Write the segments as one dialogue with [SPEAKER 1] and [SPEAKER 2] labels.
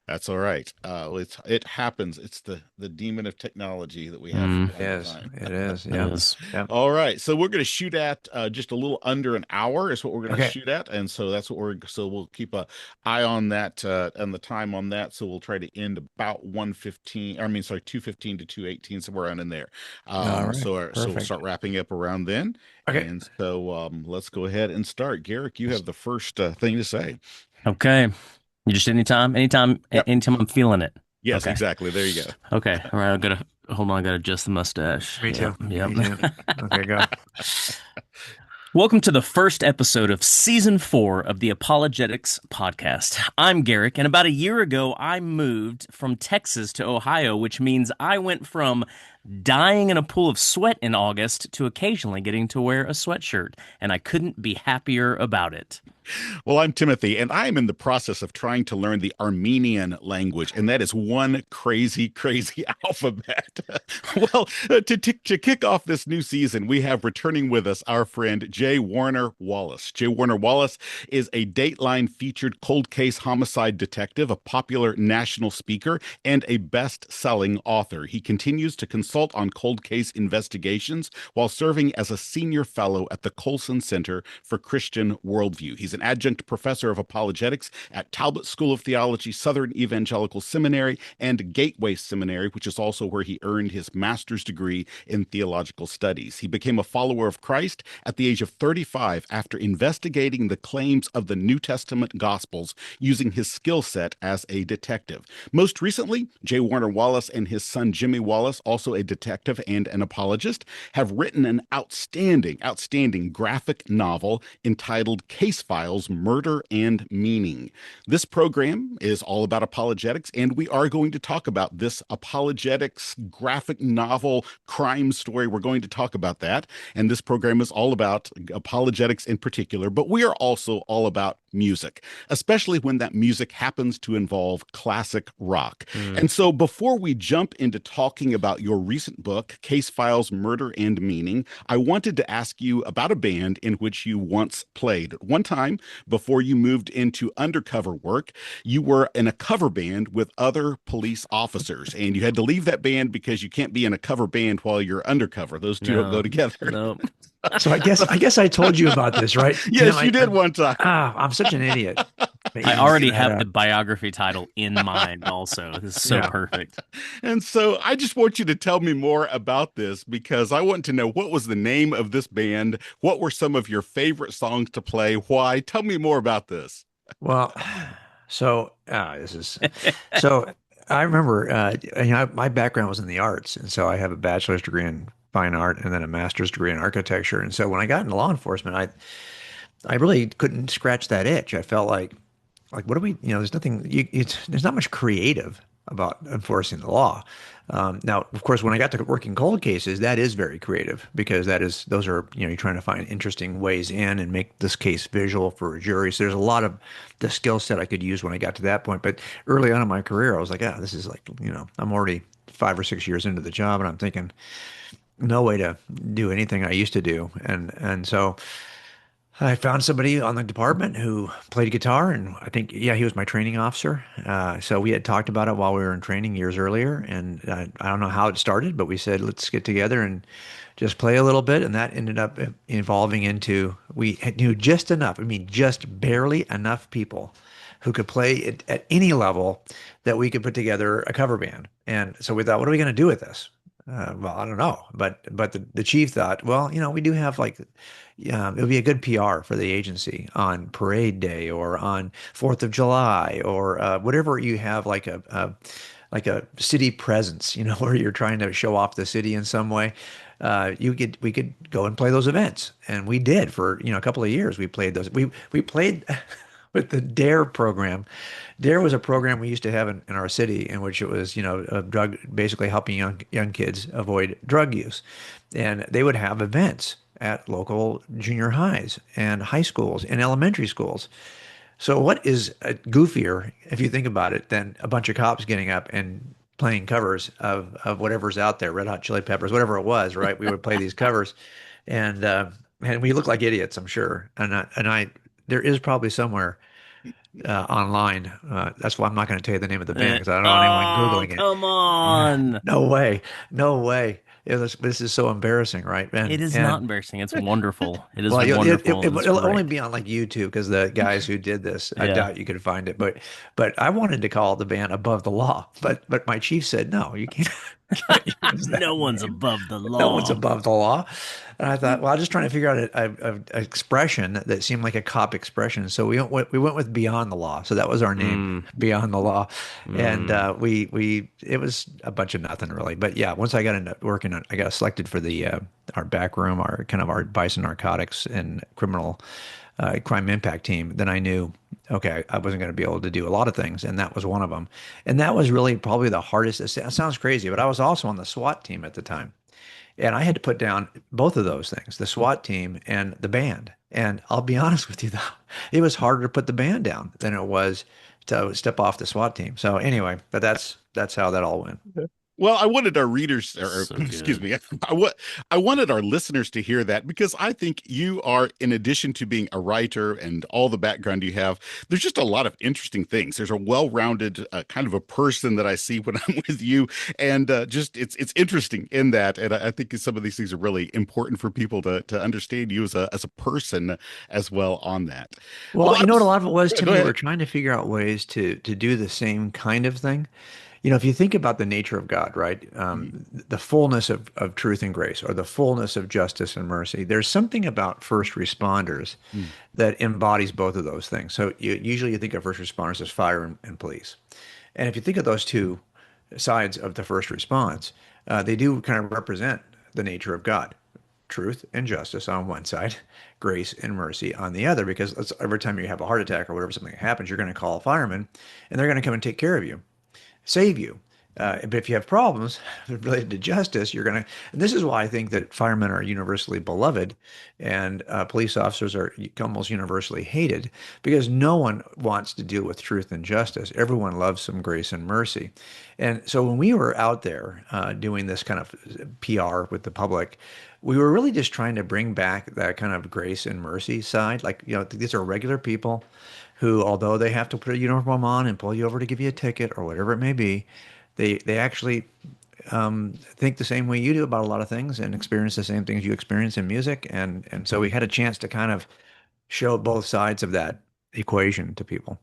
[SPEAKER 1] That's all right. It happens. It's the demon of technology that we have from
[SPEAKER 2] Mm,
[SPEAKER 1] time to
[SPEAKER 3] Yes,
[SPEAKER 1] time.
[SPEAKER 3] it is.
[SPEAKER 2] it
[SPEAKER 3] Yeah.
[SPEAKER 2] is.
[SPEAKER 3] Yep.
[SPEAKER 1] All right, so we're going to shoot at just a little under an hour is what we're going to
[SPEAKER 3] Okay.
[SPEAKER 1] shoot at, and so that's what we'll keep a eye on that and the time on that. So we'll try to end about 1:15. I mean, sorry, 2:15 to 2:18, somewhere around in there.
[SPEAKER 3] All right.
[SPEAKER 1] So we'll
[SPEAKER 3] Perfect.
[SPEAKER 1] start wrapping up around then,
[SPEAKER 3] Okay.
[SPEAKER 1] and so let's go ahead and start. Garrick, you have the first thing to say.
[SPEAKER 2] Okay. You just
[SPEAKER 1] Yep.
[SPEAKER 2] anytime I'm feeling it.
[SPEAKER 1] Yes,
[SPEAKER 2] Okay.
[SPEAKER 1] exactly. There you
[SPEAKER 2] Okay. All right. I gotta hold on. I gotta adjust the mustache.
[SPEAKER 3] Me
[SPEAKER 2] Yep.
[SPEAKER 3] too.
[SPEAKER 2] Yep.
[SPEAKER 3] Me too. Okay, go.
[SPEAKER 2] Welcome to the first episode of season 4 of the Apologetics podcast. I'm Garrick, and about a year ago, I moved from Texas to Ohio, which means I went from dying in a pool of sweat in August to occasionally getting to wear a sweatshirt, and I couldn't be happier about it.
[SPEAKER 1] Well, I'm Timothy, and I am in the process of trying to learn the Armenian language, and that is one crazy, crazy alphabet. To kick off this new season, we have returning with us our friend J. Warner Wallace. J. Warner Wallace is a Dateline featured cold case homicide detective, a popular national speaker, and a best-selling author. He continues to consult on cold case investigations while serving as a senior fellow at the Colson Center for Christian Worldview. He's an adjunct professor of apologetics at Talbot School of Theology, Southern Evangelical Seminary, and Gateway Seminary, which is also where he earned his master's degree in theological studies. He became a follower of Christ at the age of 35 after investigating the claims of the New Testament Gospels using his skill set as a detective. Most recently, J. Warner Wallace and his son Jimmy Wallace, also a detective and an apologist, have written an outstanding graphic novel entitled Case Files: Murder and Meaning. This program is all about apologetics, and we are going to talk about this apologetics graphic novel crime story. We're going to talk about that. And this program is all about apologetics in particular, but we are also all about music, especially when that music happens to involve classic rock.
[SPEAKER 3] Mm.
[SPEAKER 1] And so before we jump into talking about your recent book, Case Files: Murder and Meaning, I wanted to ask you about a band in which you once played. At one time, before you moved into undercover work, you were in a cover band with other police officers, and you had to leave that band because you can't be in a cover band while you're undercover. Those two don't go
[SPEAKER 2] No,
[SPEAKER 1] together.
[SPEAKER 2] no.
[SPEAKER 3] So I guess I told you about this, right, Tim?
[SPEAKER 1] Yes, you did one time.
[SPEAKER 3] I'm such an idiot for
[SPEAKER 2] I
[SPEAKER 3] even bringing
[SPEAKER 2] already
[SPEAKER 3] that
[SPEAKER 2] have the
[SPEAKER 3] up.
[SPEAKER 2] biography title in mind also. This is so
[SPEAKER 3] Yeah.
[SPEAKER 2] perfect.
[SPEAKER 1] And so I just want you to tell me more about this because I want to know what was the name of this band? What were some of your favorite songs to play? Why? Tell me more about this.
[SPEAKER 3] Well, so this is so I remember my background was in the arts, and so I have a bachelor's degree in fine art and then a master's degree in architecture. And so when I got into law enforcement, I really couldn't scratch that itch. I felt like what do we, there's nothing, there's not much creative about enforcing the law. Now, of course, when I got to working cold cases, that is very creative because those are, you're trying to find interesting ways in and make this case visual for a jury. So there's a lot of the skill set I could use when I got to that point. But early on in my career, I was like, this is like, I'm already 5 or 6 years into the job, and I'm thinking, no way to do anything I used to do. And so I found somebody on the department who played guitar, and I think, yeah, he was my training officer. So we had talked about it while we were in training years earlier, and I don't know how it started, but we said, let's get together and just play a little bit, and that ended up evolving into knew just enough, I mean, just barely enough people who could play it at any level that we could put together a cover band. And so we thought, what are we going to do with this? Well, I don't know, but the chief thought, well, we do have like, yeah, it would be a good PR for the agency on Parade Day or on 4th of July or whatever you have like a city presence, where you're trying to show off the city in some way. We could go and play those events, and we did for a couple of years. We played those. We played with the DARE program. DARE was a program we used to have in our city in which it was, a drug, basically helping young kids avoid drug use. And they would have events at local junior highs and high schools and elementary schools. So what is goofier, if you think about it, than a bunch of cops getting up and playing covers of whatever's out there, Red Hot Chili Peppers, whatever it was, right? We would play these covers, and we looked like idiots, I'm sure. There is probably somewhere online. That's why I'm not going to tell you the name of the band because I don't want anyone
[SPEAKER 2] Oh,
[SPEAKER 3] Googling it.
[SPEAKER 2] come on.
[SPEAKER 3] No way. No way. This is so embarrassing, right,
[SPEAKER 2] It
[SPEAKER 3] man?
[SPEAKER 2] is not
[SPEAKER 3] And
[SPEAKER 2] embarrassing. It's wonderful. It is
[SPEAKER 3] well,
[SPEAKER 2] wonderful. It is
[SPEAKER 3] it'll only
[SPEAKER 2] great.
[SPEAKER 3] be on like YouTube because the guys who did this, I
[SPEAKER 2] Yeah.
[SPEAKER 3] doubt you could find it. But I wanted to call the band Above the Law, but my chief said no, you can't can't use
[SPEAKER 2] No
[SPEAKER 3] that
[SPEAKER 2] one's
[SPEAKER 3] name.
[SPEAKER 2] above the
[SPEAKER 3] No one's
[SPEAKER 2] law.
[SPEAKER 3] above the law. And I thought, well, I was just trying to figure out an expression that seemed like a cop expression. So we went with Beyond the Law. So that was our name,
[SPEAKER 2] Mm,
[SPEAKER 3] Beyond the Law. And
[SPEAKER 2] mm.
[SPEAKER 3] we it was a bunch of nothing really. But yeah, once I got into working on, I got selected for the our back room, our kind of our bison narcotics and criminal crime impact team. Then I knew, okay, I wasn't going to be able to do a lot of things, and that was one of them. And that was really probably the hardest. It sounds crazy, but I was also on the SWAT team at the time. And I had to put down both of those things, the SWAT team and the band. And I'll be honest with you, though, it was harder to put the band down than it was to step off the SWAT team. So anyway, but that's how that all went.
[SPEAKER 1] Well, I wanted our readers, or
[SPEAKER 2] So
[SPEAKER 1] excuse
[SPEAKER 2] good.
[SPEAKER 1] me, I wanted our listeners to hear that because I think you are, in addition to being a writer and all the background you have, there's just a lot of interesting things. There's a well-rounded kind of a person that I see when I'm with you, and just it's interesting in that, and I think some of these things are really important for people to understand you as a person as well on that.
[SPEAKER 3] Well,
[SPEAKER 1] Well,
[SPEAKER 3] you know what a lot of it was,
[SPEAKER 1] go
[SPEAKER 3] Tim? We were
[SPEAKER 1] ahead.
[SPEAKER 3] trying to figure out ways to do the same kind of thing. You know, if you think about the nature of God, right? The fullness of truth and grace, or the fullness of justice and mercy, there's something about first responders
[SPEAKER 1] Mm.
[SPEAKER 3] that embodies both of those things. So usually you think of first responders as fire and police. And if you think of those two sides of the first response, they do kind of represent the nature of God. Truth and justice on one side, grace and mercy on the other, because every time you have a heart attack or whatever, something happens, you're going to call a fireman and they're going to come and take care of you, save you. But if you have problems related to justice, you're going to, and this is why I think that firemen are universally beloved and police officers are almost universally hated because no one wants to deal with truth and justice. Everyone loves some grace and mercy. And so when we were out there doing this kind of PR with the public, we were really just trying to bring back that kind of grace and mercy side. Like, you know, these are regular people who, although they have to put a uniform on and pull you over to give you a ticket or whatever it may be, they actually think the same way you do about a lot of things and experience the same things you experience in music. And so we had a chance to kind of show both sides of that equation to people.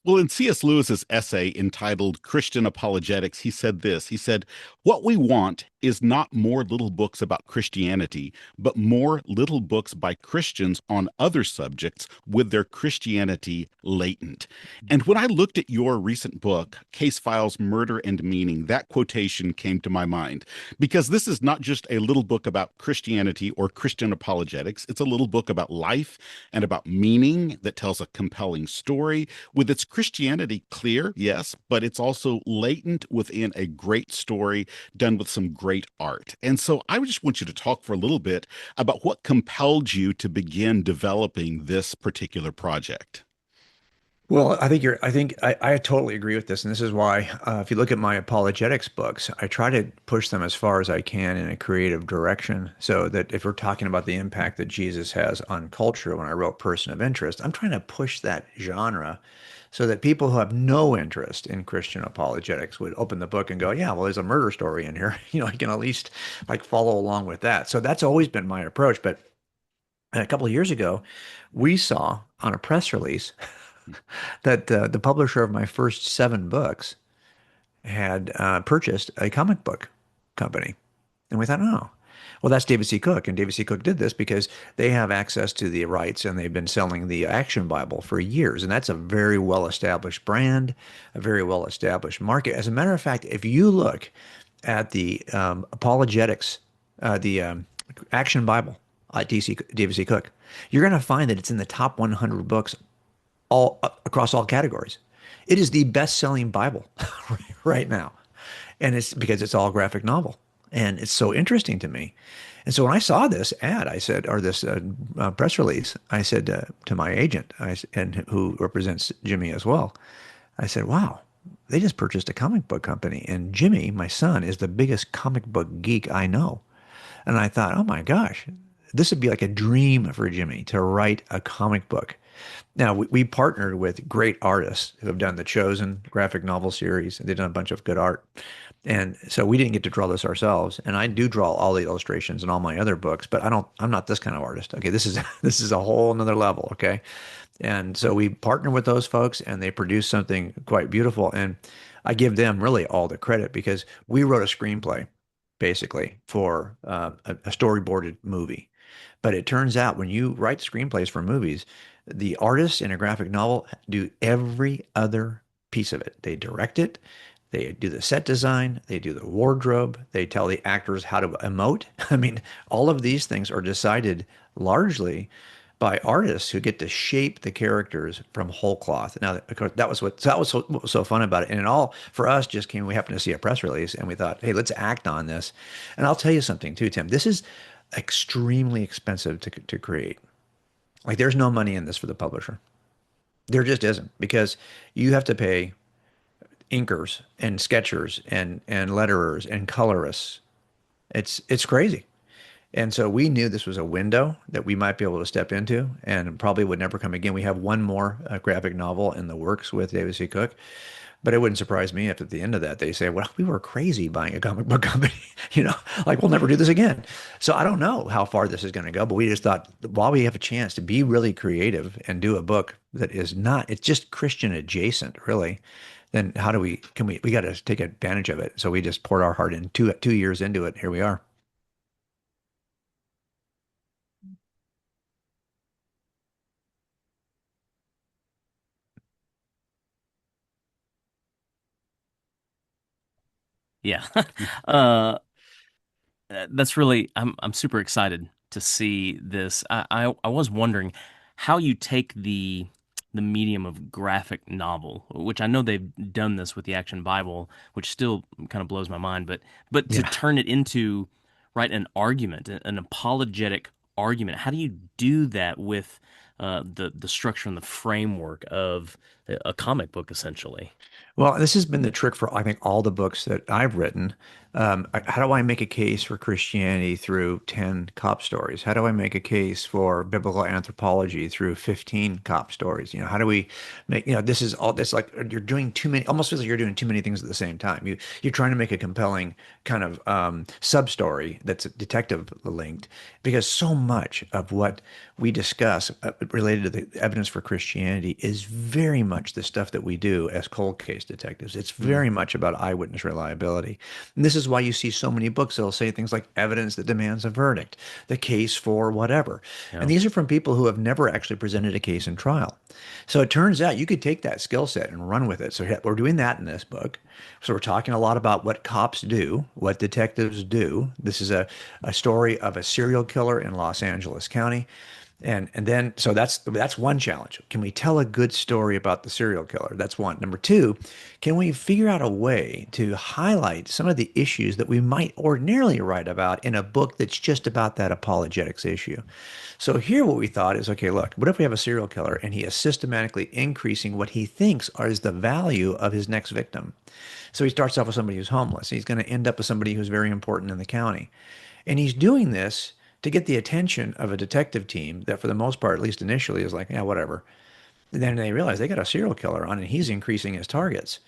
[SPEAKER 1] Well, in C.S. Lewis's essay entitled Christian Apologetics, he said this. He said, "What we want is not more little books about Christianity, but more little books by Christians on other subjects with their Christianity latent." And when I looked at your recent book, Case Files Murder and Meaning, that quotation came to my mind because this is not just a little book about Christianity or Christian apologetics. It's a little book about life and about meaning that tells a compelling story with its Christianity clear, yes, but it's also latent within a great story done with some great art. And so I just want you to talk for a little bit about what compelled you to begin developing this particular project.
[SPEAKER 3] Well, I think I totally agree with this. And this is why, if you look at my apologetics books, I try to push them as far as I can in a creative direction. So that if we're talking about the impact that Jesus has on culture, when I wrote Person of Interest, I'm trying to push that genre so that people who have no interest in Christian apologetics would open the book and go, yeah, well, there's a murder story in here. You know, I can at least like follow along with that. So that's always been my approach. But a couple of years ago, we saw on a press release that the publisher of my first seven books had purchased a comic book company. And we thought, oh, well, that's David C. Cook. And David C. Cook did this because they have access to the rights and they've been selling the Action Bible for years. And that's a very well established brand, a very well established market. As a matter of fact, if you look at the apologetics, the Action Bible at David C. Cook, you're going to find that it's in the top 100 books all across all categories. It is the best-selling Bible right now, and it's because it's all graphic novel, and it's so interesting to me. And so when I saw this ad, I said, or this press release, I said to my agent, and who represents Jimmy as well, I said, "Wow, they just purchased a comic book company, and Jimmy, my son, is the biggest comic book geek I know." And I thought, "Oh my gosh, this would be like a dream for Jimmy to write a comic book." Now, we partnered with great artists who have done the Chosen graphic novel series. They've done a bunch of good art. And so we didn't get to draw this ourselves. And I do draw all the illustrations in all my other books, but I'm not this kind of artist. Okay. This is, this is a whole nother level. Okay. And so we partner with those folks and they produce something quite beautiful. And I give them really all the credit because we wrote a screenplay basically for a storyboarded movie. But it turns out when you write screenplays for movies, the artists in a graphic novel do every other piece of it. They direct it, they do the set design, they do the wardrobe, they tell the actors how to emote. I mean, all of these things are decided largely by artists who get to shape the characters from whole cloth. Now, of course, what was so fun about it. And it all for us just came. We happened to see a press release, and we thought, hey, let's act on this. And I'll tell you something too, Tim. This is extremely expensive to create. Like, there's no money in this for the publisher. There just isn't because you have to pay inkers and sketchers and letterers and colorists. It's crazy. And so we knew this was a window that we might be able to step into and probably would never come again. We have one more graphic novel in the works with David C. Cook, but it wouldn't surprise me if at the end of that they say, well, we were crazy buying a comic book company, you know, like we'll never do this again. So I don't know how far this is going to go, but we just thought while we have a chance to be really creative and do a book that is not, it's just Christian adjacent, really. Then how do we got to take advantage of it. So we just poured our heart in 2 years into it. Here we are.
[SPEAKER 2] Yeah. uh, that's really I'm super excited to see this. I was wondering how you take the medium of graphic novel, which I know they've done this with the Action Bible, which still kind of blows my mind, but to
[SPEAKER 3] Yeah.
[SPEAKER 2] turn it into right an argument, an apologetic argument. How do you do that with the structure and the framework of a comic book, essentially?
[SPEAKER 3] Well, this has been the trick for, I think, all the books that I've written. How do I make a case for Christianity through 10 cop stories? How do I make a case for biblical anthropology through 15 cop stories? You know, how do we make, this is all this like you're doing too many, almost feels like you're doing too many things at the same time. You're trying to make a compelling kind of sub story that's detective linked because so much of what we discuss related to the evidence for Christianity is very much the stuff that we do as cold case detectives. It's
[SPEAKER 2] Mm,
[SPEAKER 3] very much about eyewitness reliability. And this is why you see so many books that'll say things like evidence that demands a verdict, the case for whatever. And
[SPEAKER 2] yeah.
[SPEAKER 3] these are from people who have never actually presented a case in trial. So it turns out you could take that skill set and run with it. So we're doing that in this book. So we're talking a lot about what cops do, what detectives do. This is a story of a serial killer in Los Angeles County. And then so that's one challenge. Can we tell a good story about the serial killer? That's one. Number two, can we figure out a way to highlight some of the issues that we might ordinarily write about in a book that's just about that apologetics issue? So here what we thought is, okay, look, what if we have a serial killer and he is systematically increasing what he thinks is the value of his next victim? So he starts off with somebody who's homeless. He's going to end up with somebody who's very important in the county. And he's doing this to get the attention of a detective team that, for the most part, at least initially, is like, yeah, whatever. And then they realize they got a serial killer on and he's increasing his targets.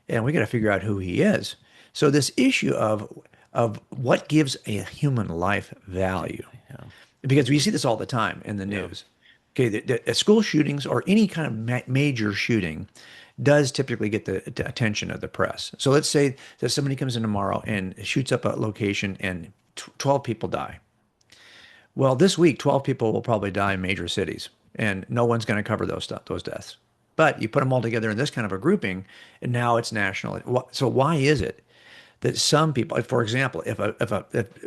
[SPEAKER 3] And we got to figure out who he is. So this issue of what gives a human life value,
[SPEAKER 2] Yeah.
[SPEAKER 3] because we see this all the time in the
[SPEAKER 2] Yeah.
[SPEAKER 3] news. Okay, school shootings or any kind of major shooting does typically get the attention of the press. So let's say that somebody comes in tomorrow and shoots up a location and 12 people die. Well, this week, 12 people will probably die in major cities, and no one's going to cover those deaths. But you put them all together in this kind of a grouping, and now it's national. So why is it that some people, for example, if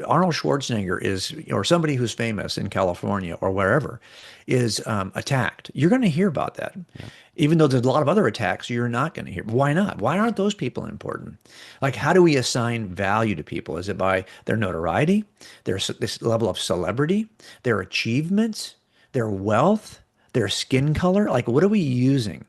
[SPEAKER 3] Arnold Schwarzenegger is, or somebody who's famous in California or wherever, is attacked, you're going to hear about that.
[SPEAKER 2] Yeah.
[SPEAKER 3] Even though there's a lot of other attacks, you're not going to hear. Why not? Why aren't those people important? Like, how do we assign value to people? Is it by their notoriety, this level of celebrity, their achievements, their wealth, their skin color? Like, what are we using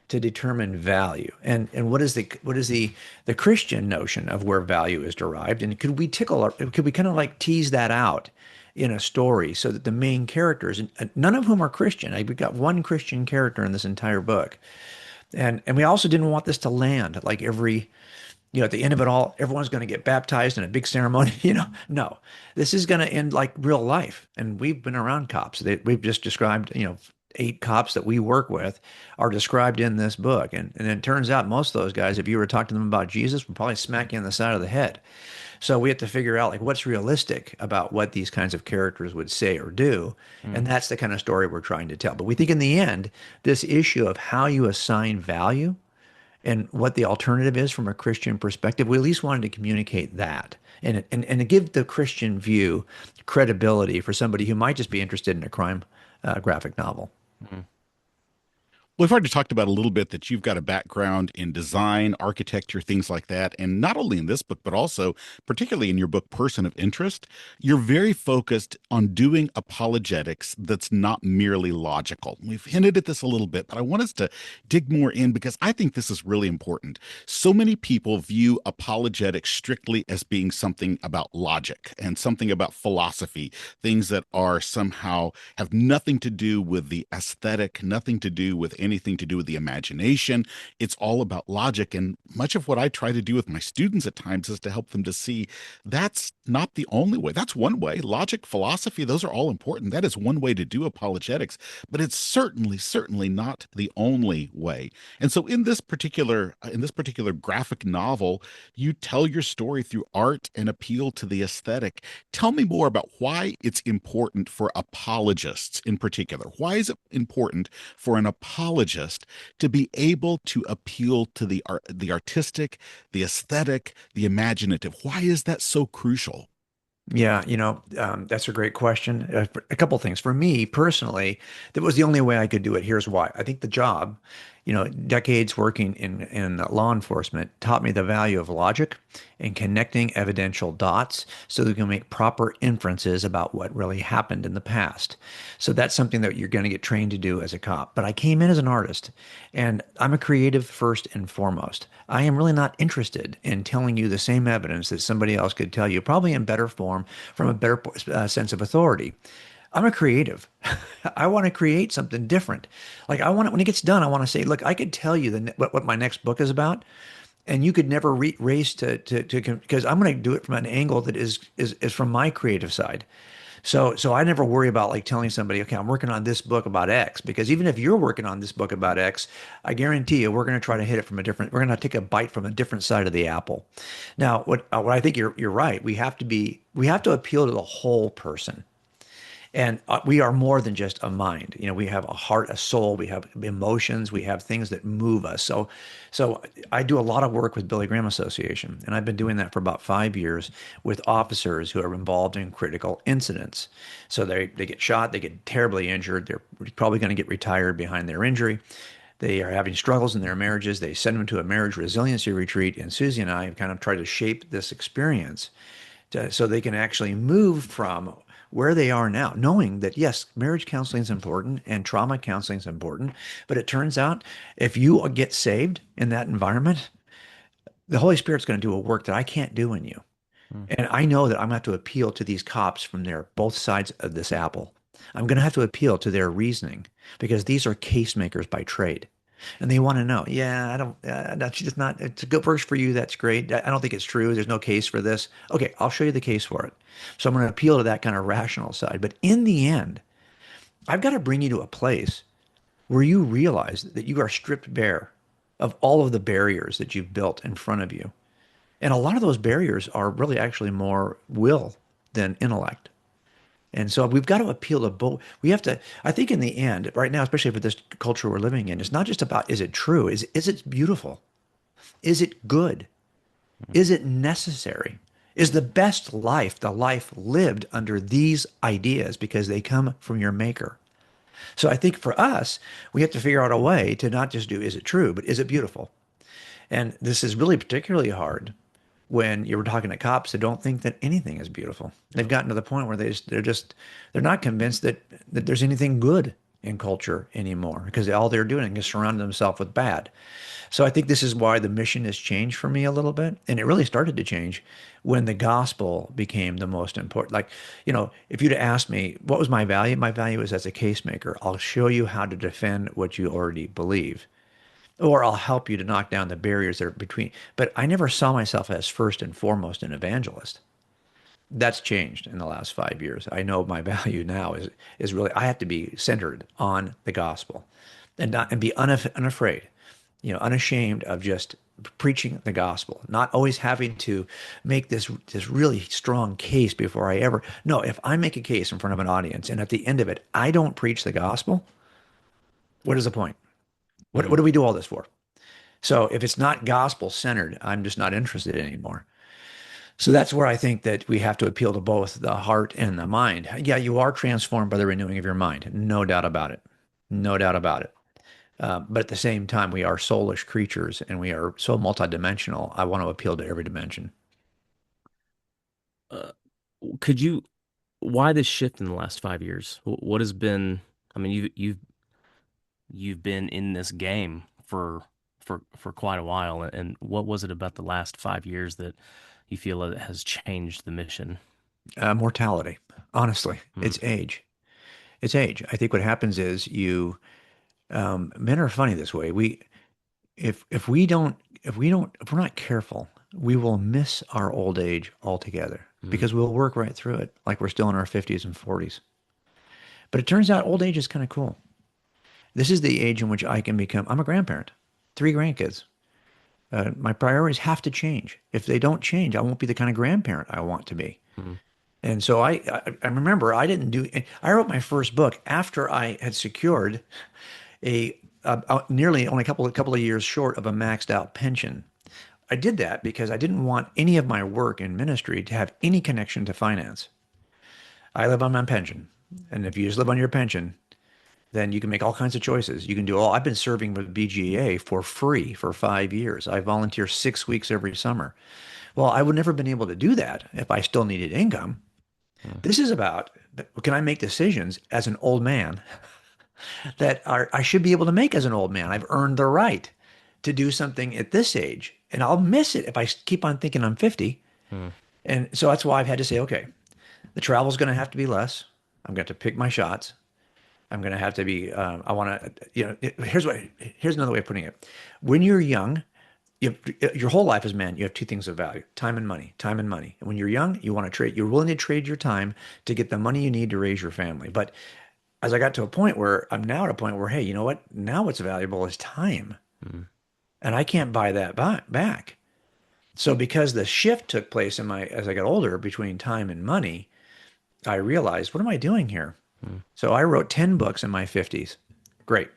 [SPEAKER 3] to determine value? And what is the Christian notion of where value is derived? And could we kind of like tease that out in a story so that the main characters, and none of whom are Christian. We've got one Christian character in this entire book. And we also didn't want this to land like at the end of it all, everyone's going to get baptized in a big ceremony. No, this is going to end like real life. And we've been around cops. We've just described, 8 cops that we work with are described in this book. And it turns out most of those guys, if you were to talk to them about Jesus, would probably smack you in the side of the head. So we have to figure out like what's realistic about what these kinds of characters would say or do. And
[SPEAKER 2] Mm.
[SPEAKER 3] that's the kind of story we're trying to tell. But we think in the end, this issue of how you assign value and what the alternative is from a Christian perspective, we at least wanted to communicate that and to give the Christian view credibility for somebody who might just be interested in a crime graphic novel.
[SPEAKER 2] Mm.
[SPEAKER 1] We've already talked about a little bit that you've got a background in design, architecture, things like that. And not only in this book, but also, particularly in your book, Person of Interest, you're very focused on doing apologetics that's not merely logical. We've hinted at this a little bit, but I want us to dig more in because I think this is really important. So many people view apologetics strictly as being something about logic and something about philosophy, things that are somehow have nothing to do with the aesthetic, nothing to do with anything to do with the imagination. It's all about logic. And much of what I try to do with my students at times is to help them to see that's not the only way. That's one way. Logic, philosophy, those are all important. That is one way to do apologetics, but it's certainly not the only way. And so in this particular graphic novel, you tell your story through art and appeal to the aesthetic. Tell me more about why it's important for apologists in particular. Why is it important for an apologist to be able to appeal to the artistic, the aesthetic, the imaginative? Why is that so crucial?
[SPEAKER 3] Yeah, that's a great question. A couple things. For me personally, that was the only way I could do it. Here's why. I think the job, decades working in law enforcement taught me the value of logic and connecting evidential dots so that we can make proper inferences about what really happened in the past. So that's something that you're going to get trained to do as a cop. But I came in as an artist, and I'm a creative first and foremost. I am really not interested in telling you the same evidence that somebody else could tell you, probably in better form, from a better sense of authority. I'm a creative. I want to create something different. Like I want it when it gets done. I want to say, look, I could tell you what my next book is about, and you could never race to because I'm going to do it from an angle that is from my creative side. So I never worry about like telling somebody, okay, I'm working on this book about X, because even if you're working on this book about X, I guarantee you we're going to try to hit it from a different, we're going to take a bite from a different side of the apple. Now, what I think you're right. We have to appeal to the whole person. And we are more than just a mind. We have a heart, a soul, we have emotions, we have things that move us. So I do a lot of work with Billy Graham Association, and I've been doing that for about 5 years with officers who are involved in critical incidents. So they get shot, they get terribly injured, they're probably going to get retired behind their injury. They are having struggles in their marriages. They send them to a marriage resiliency retreat, and Susie and I have kind of tried to shape this experience so they can actually move from where they are now, knowing that yes, marriage counseling is important and trauma counseling is important. But it turns out if you get saved in that environment, the Holy Spirit's going to do a work that I can't do in you.
[SPEAKER 2] Mm.
[SPEAKER 3] And I know that I'm going to have to appeal to these cops from their both sides of this apple. I'm going to have to appeal to their reasoning because these are case makers by trade. And they want to know, yeah, I don't, that's just not, it's a good works for you. That's great. I don't think it's true. There's no case for this. Okay, I'll show you the case for it. So I'm going to appeal to that kind of rational side. But in the end, I've got to bring you to a place where you realize that you are stripped bare of all of the barriers that you've built in front of you. And a lot of those barriers are really actually more will than intellect. And so we've got to appeal to both. We have to, I think in the end, right now, especially for this culture we're living in, it's not just about is it true? Is it beautiful? Is it good? Is it necessary? Is the best life the life lived under these ideas because they come from your maker? So I think for us, we have to figure out a way to not just do is it true, but is it beautiful? And this is really particularly hard when you're talking to cops that don't think that anything is beautiful. They've gotten to the point where they're not convinced that there's anything good. in culture anymore because all they're doing is surrounding themselves with bad. So I think this is why the mission has changed for me a little bit. And it really started to change when the gospel became the most important. Like, if you'd asked me, what was my value is as a case maker. I'll show you how to defend what you already believe, or I'll help you to knock down the barriers that are between. But I never saw myself as first and foremost an evangelist. That's changed in the last 5 years. I know my value now is really I have to be centered on the gospel and be unafraid, unashamed of just preaching the gospel, not always having to make this really strong case before I ever. No, if I make a case in front of an audience and at the end of it I don't preach the gospel, what is the point? What
[SPEAKER 2] Mm.
[SPEAKER 3] do we do all this for? So if it's not gospel centered, I'm just not interested anymore. So that's where I think that we have to appeal to both the heart and the mind. Yeah, you are transformed by the renewing of your mind. No doubt about it. No doubt about it. But at the same time, we are soulish creatures and we are so multidimensional. I want to appeal to every dimension.
[SPEAKER 2] Uh, could you, why this shift in the last 5 years? What has been, I mean, you've been in this game for quite a while, and what was it about the last 5 years that you feel it has changed the mission?
[SPEAKER 3] Mortality, honestly,
[SPEAKER 2] Mm.
[SPEAKER 3] it's age. It's age. I think what happens is men are funny this way. If we don't, if we're not careful, we will miss our old age altogether
[SPEAKER 2] Mm.
[SPEAKER 3] because we'll work right through it like we're still in our 50s and 40s. But it turns out old age is kind of cool. This is the age in which I'm a grandparent, three grandkids. My priorities have to change. If they don't change, I won't be the kind of grandparent I want to be.
[SPEAKER 2] Mm.
[SPEAKER 3] And so I remember I wrote my first book after I had secured nearly only a couple of years short of a maxed out pension. I did that because I didn't want any of my work in ministry to have any connection to finance. I live on my pension. And if you just live on your pension, then you can make all kinds of choices. You can do all. I've been serving with BGA for free for 5 years. I volunteer 6 weeks every summer. Well, I would never have been able to do that if I still needed income.
[SPEAKER 2] Mm.
[SPEAKER 3] This is about, can I make decisions as an old man that I should be able to make as an old man? I've earned the right to do something at this age, and I'll miss it if I keep on thinking I'm 50.
[SPEAKER 2] Mm.
[SPEAKER 3] And so that's why I've had to say, okay, the travel's going to have to be less. I'm going to pick my shots. I'm going to have to be. I want to. Here's another way of putting it. When you're young, your whole life as man, you have two things of value: time and money. Time and money. And when you're young, you want to trade. You're willing to trade your time to get the money you need to raise your family. But as I got to a point where I'm now at a point where, hey, you know what? Now what's valuable is time,
[SPEAKER 2] Mm.
[SPEAKER 3] and I can't buy that back. So because the shift took place as I got older between time and money, I realized, what am I doing here?
[SPEAKER 2] Mm.
[SPEAKER 3] So I wrote 10 books in my 50s. Great.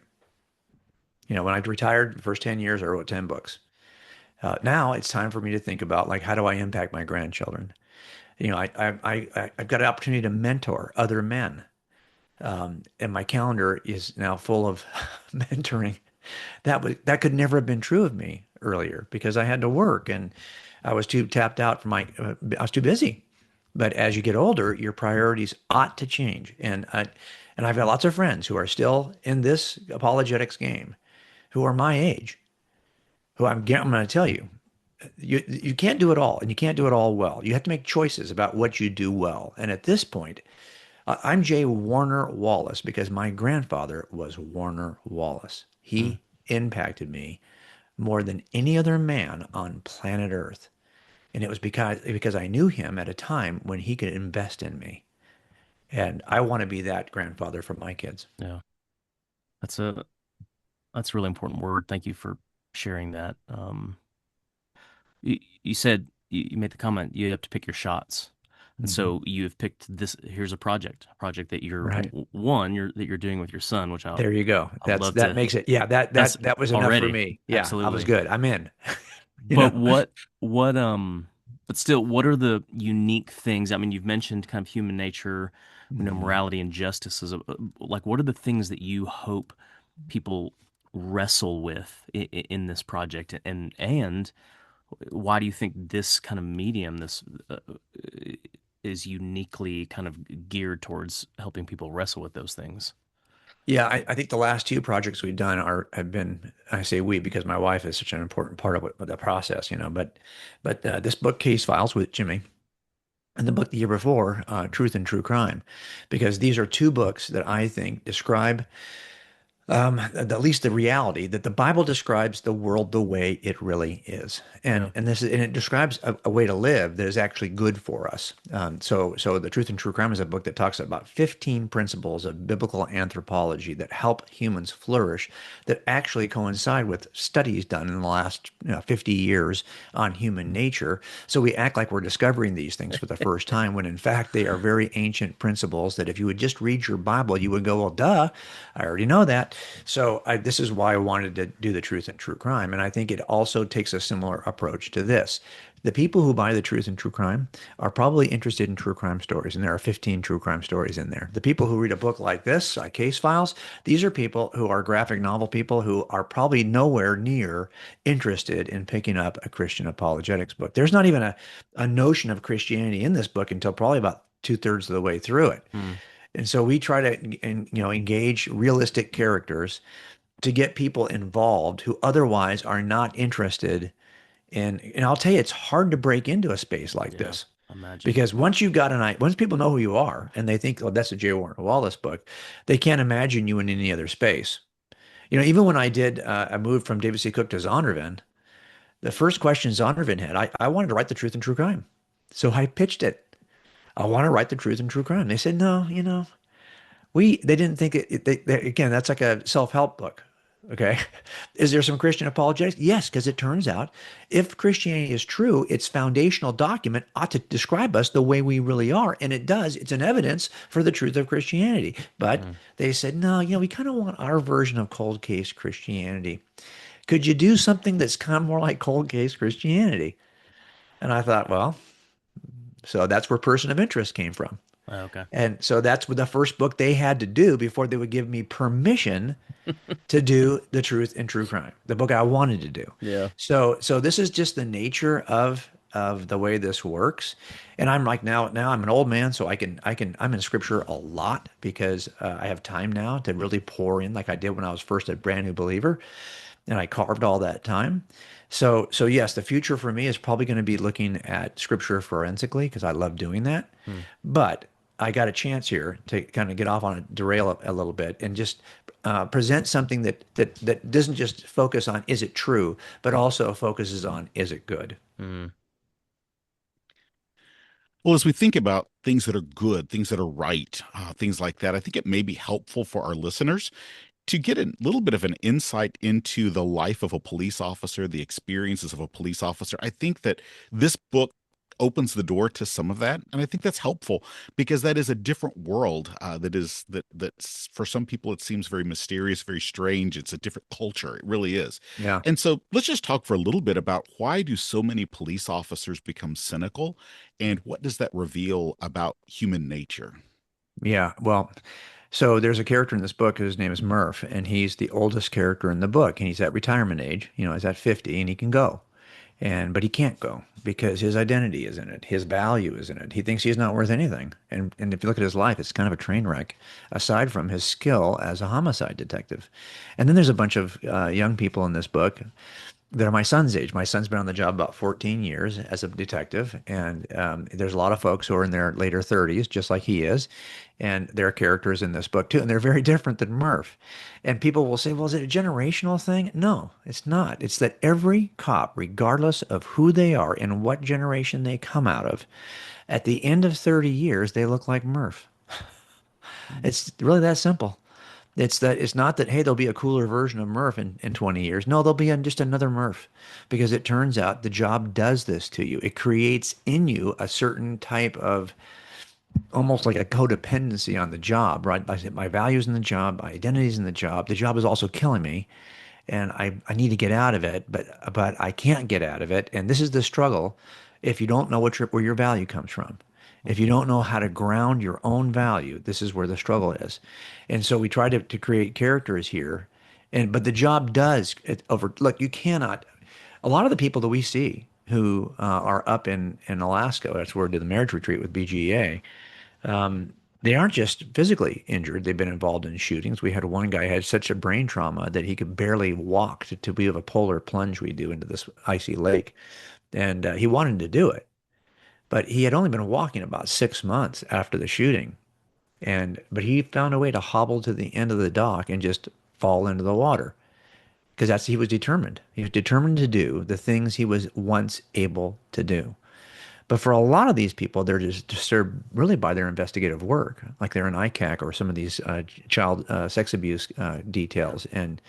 [SPEAKER 3] When I retired, the first 10 years, I wrote 10 books. Now it's time for me to think about, like, how do I impact my grandchildren? I've got an opportunity to mentor other men. And my calendar is now full of mentoring. That could never have been true of me earlier because I had to work and I was too tapped out I was too busy. But as you get older, your priorities ought to change. And I've got lots of friends who are still in this apologetics game, who are my age, who I'm going to tell you, you can't do it all, and you can't do it all well. You have to make choices about what you do well. And at this point, I'm J. Warner Wallace because my grandfather was Warner Wallace.
[SPEAKER 2] Mm.
[SPEAKER 3] He impacted me more than any other man on planet Earth. And it was because I knew him at a time when he could invest in me. And I want to be that grandfather for my kids.
[SPEAKER 2] Yeah, that's a that's a really important word. Thank you for sharing that. You said you made the comment you have to pick your shots, and
[SPEAKER 3] Hmm.
[SPEAKER 2] so you have picked this. Here's a project that
[SPEAKER 3] Right.
[SPEAKER 2] you're doing with your son, which
[SPEAKER 3] There you go.
[SPEAKER 2] I'd love
[SPEAKER 3] That
[SPEAKER 2] to.
[SPEAKER 3] makes it. Yeah, that
[SPEAKER 2] That's
[SPEAKER 3] that that was enough for
[SPEAKER 2] already
[SPEAKER 3] me. Yeah, I was
[SPEAKER 2] absolutely.
[SPEAKER 3] good. I'm in. You
[SPEAKER 2] But
[SPEAKER 3] know.
[SPEAKER 2] what but still, what are the unique things? I mean, you've mentioned kind of human nature,
[SPEAKER 3] Mhm.
[SPEAKER 2] morality and justice as like what are the things that you hope people wrestle with in this project, and why do you think this kind of medium, this is uniquely kind of geared towards helping people wrestle with those things?
[SPEAKER 3] Yeah, I think the last two projects we've done have been, I say we because my wife is such an important part of the process, but this book, Case Files with Jimmy, and the book the year before, Truth and True Crime, because these are two books that I think describe at least the reality that the Bible describes the world the way it really is,
[SPEAKER 2] Yeah.
[SPEAKER 3] and it describes a way to live that is actually good for us. So the Truth and True Crime is a book that talks about 15 principles of biblical anthropology that help humans flourish, that actually coincide with studies done in the last 50 years on human nature. So we act like we're discovering these things for the first time, when in fact they are very ancient principles that if you would just read your Bible, you would go, well, duh, I already know that. This is why I wanted to do the Truth and True Crime. And I think it also takes a similar approach to this. The people who buy the Truth and True Crime are probably interested in true crime stories, and there are 15 true crime stories in there. The people who read a book like this, Case Files, these are people who are graphic novel people who are probably nowhere near interested in picking up a Christian apologetics book. There's not even a notion of Christianity in this book until probably about two-thirds of the way through it.
[SPEAKER 2] Hmm.
[SPEAKER 3] And so we try to, engage realistic characters to get people involved who otherwise are not interested in. And I'll tell you, it's hard to break into a space like
[SPEAKER 2] Yeah.
[SPEAKER 3] this
[SPEAKER 2] Imagine.
[SPEAKER 3] because once people know who you are and they think, oh, that's a J. Warner Wallace book, they can't imagine you in any other space. Even when I moved from David C. Cook to Zondervan, the first question Zondervan had, I wanted to write the Truth and True Crime. So I pitched it. I want to write the Truth and True Crime. They said, no, they didn't think again, that's like a self-help book. Okay. Is there some Christian apologetics? Yes, because it turns out if Christianity is true, its foundational document ought to describe us the way we really are. And it does. It's an evidence for the truth of Christianity. But
[SPEAKER 2] Hmm.
[SPEAKER 3] they said, no, we kind of want our version of cold case Christianity. Could you do something that's kind of more like cold case Christianity? And I thought, well, so that's where Person of Interest came from.
[SPEAKER 2] Okay.
[SPEAKER 3] And so that's what the first book they had to do before they would give me permission to do the Truth and True Crime, the book I wanted to do.
[SPEAKER 2] Yeah.
[SPEAKER 3] So this is just the nature of the way this works. And I'm like now I'm an old man, so I'm in scripture a lot because I have time now to really pour in like I did when I was first a brand new believer, and I carved all that time. So yes, the future for me is probably going to be looking at scripture forensically because I love doing that.
[SPEAKER 2] Hmm.
[SPEAKER 3] But I got a chance here to kind of get off on a derail a little bit and just present something that doesn't just focus on is it true, but also focuses on is it good.
[SPEAKER 2] Hmm.
[SPEAKER 1] Well, as we think about things that are good, things that are right, things like that, I think it may be helpful for our listeners to get a little bit of an insight into the life of a police officer, the experiences of a police officer. I think that this book opens the door to some of that, and I think that's helpful because that is a different world. That's for some people it seems very mysterious, very strange. It's a different culture. It really is.
[SPEAKER 3] Yeah.
[SPEAKER 1] And so let's just talk for a little bit about why do so many police officers become cynical, and what does that reveal about human nature?
[SPEAKER 3] Yeah. Well, so there's a character in this book whose name is Murph, and he's the oldest character in the book, and he's at retirement age. He's at 50 and he can go. But he can't go because his identity is in it. His value is in it. He thinks he's not worth anything. And if you look at his life, it's kind of a train wreck, aside from his skill as a homicide detective. And then there's a bunch of young people in this book that are my son's age. My son's been on the job about 14 years as a detective, and there's a lot of folks who are in their later 30s, just like he is, and there are characters in this book too, and they're very different than Murph. And people will say, "Well, is it a generational thing?" No, it's not. It's that every cop, regardless of who they are and what generation they come out of, at the end of 30 years, they look like Murph. It's really that simple. It's not that, hey, there'll be a cooler version of Murph in 20 years. No, there'll be just another Murph because it turns out the job does this to you. It creates in you a certain type of almost like a codependency on the job, right? My values in the job, my identities in the job. The job is also killing me and I need to get out of it, but I can't get out of it. And this is the struggle if you don't know where your value comes from. If you don't know how to ground your own value, this is where the struggle is. And so we try to create characters here. But the job does look, you cannot, a lot of the people that we see who are up in Alaska, that's where we did the marriage retreat with BGA, They aren't just physically injured, they've been involved in shootings. We had one guy had such a brain trauma that he could barely walk to be of a polar plunge we do into this icy lake. And he wanted to do it, but he had only been walking about 6 months after the shooting. But he found a way to hobble to the end of the dock and just fall into the water because that's he was determined. He was determined to do the things he was once able to do. But for a lot of these people, they're just disturbed really by their investigative work, like they're in ICAC or some of these child sex abuse details. And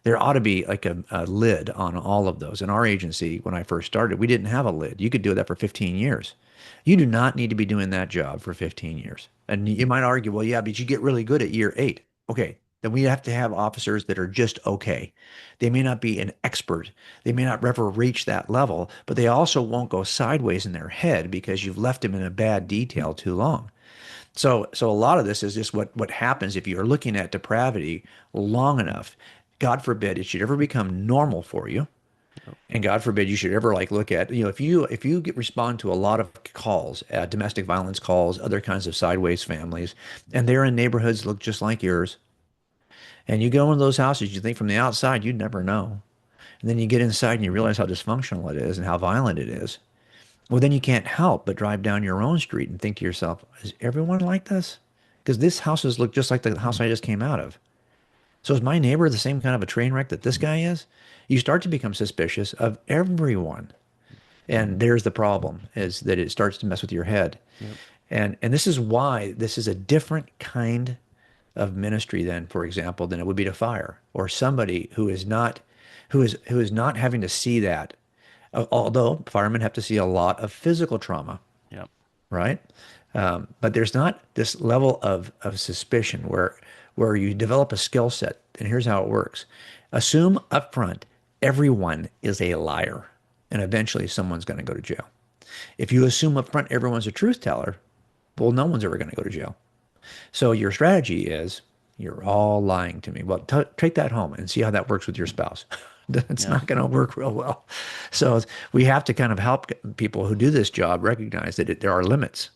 [SPEAKER 3] there ought to be like a lid on all of those. In our agency, when I first started, we didn't have a lid. You could do that for 15 years. You do not need to be doing that job for 15 years. And you might argue, well, yeah, but you get really good at year 8. Okay, then we have to have officers that are just okay. They may not be an expert. They may not ever reach that level, but they also won't go sideways in their head because you've left them in a bad detail too long. So a lot of this is just what happens if you're looking at depravity long enough. God forbid it should ever become normal for you. And God forbid you should ever like look at, if you get respond to a lot of calls, domestic violence calls, other kinds of sideways families, and they're in neighborhoods that look just like yours, and you go into those houses, you think from the outside you'd never know. And then you get inside and you realize how dysfunctional it is and how violent it is. Well, then you can't help but drive down your own street and think to yourself, is everyone like this? Because this houses look just like the house I just came out of. So is my neighbor the same kind of a train wreck that this guy is? You start to become suspicious of everyone. And there's the problem, is that it starts to mess with your head.
[SPEAKER 2] Yep.
[SPEAKER 3] And this is why this is a different kind of ministry than, for example, than it would be to fire or somebody who is not having to see that. Although firemen have to see a lot of physical trauma,
[SPEAKER 2] Yep.
[SPEAKER 3] right? But there's not this level of suspicion where you develop a skill set. And here's how it works. Assume up front everyone is a liar, and eventually someone's going to go to jail. If you assume up front everyone's a truth teller, well, no one's ever going to go to jail. So your strategy is you're all lying to me. Well, take that home and see how that works with your spouse. It's
[SPEAKER 2] Yeah.
[SPEAKER 3] not going to work real well. So we have to kind of help people who do this job recognize that there are limits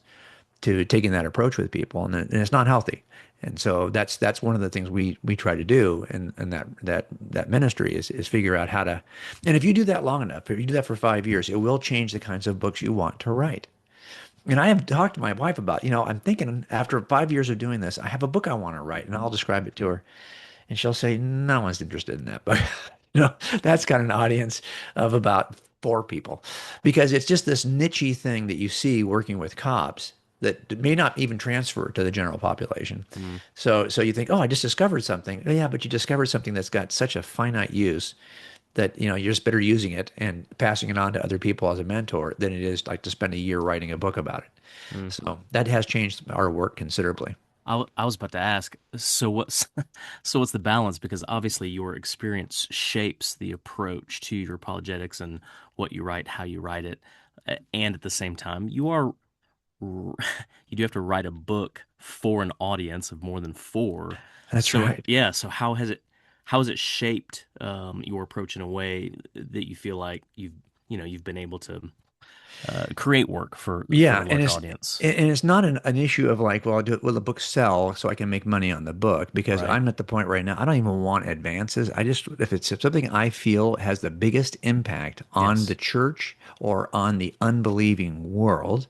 [SPEAKER 3] to taking that approach with people, and it's not healthy. And so that's one of the things we try to do, and that ministry is figure out how to. And if you do that long enough, if you do that for 5 years, it will change the kinds of books you want to write. And I have talked to my wife about, I'm thinking after 5 years of doing this, I have a book I want to write, and I'll describe it to her. And she'll say, no one's interested in that book. That's got an audience of about 4 people because it's just this nichey thing that you see working with cops that may not even transfer to the general population.
[SPEAKER 2] Mm.
[SPEAKER 3] So you think, oh, I just discovered something. Oh, yeah, but you discovered something that's got such a finite use that you're just better using it and passing it on to other people as a mentor than it is like to spend a year writing a book about it.
[SPEAKER 2] Mm.
[SPEAKER 3] So that has changed our work considerably.
[SPEAKER 2] I was about to ask, so what's so what's the balance? Because obviously your experience shapes the approach to your apologetics and what you write, how you write it, and at the same time, you do have to write a book for an audience of more than four.
[SPEAKER 3] That's
[SPEAKER 2] So
[SPEAKER 3] right.
[SPEAKER 2] yeah, so how has it shaped your approach in a way that you feel like you've been able to create work for a
[SPEAKER 3] Yeah, and
[SPEAKER 2] large
[SPEAKER 3] it's
[SPEAKER 2] audience?
[SPEAKER 3] and it's not an issue of like, well, will the book sell so I can make money on the book? Because
[SPEAKER 2] Right.
[SPEAKER 3] I'm at the point right now, I don't even want advances. I just, if something I feel has the biggest impact on
[SPEAKER 2] Yes.
[SPEAKER 3] the church or on the unbelieving world,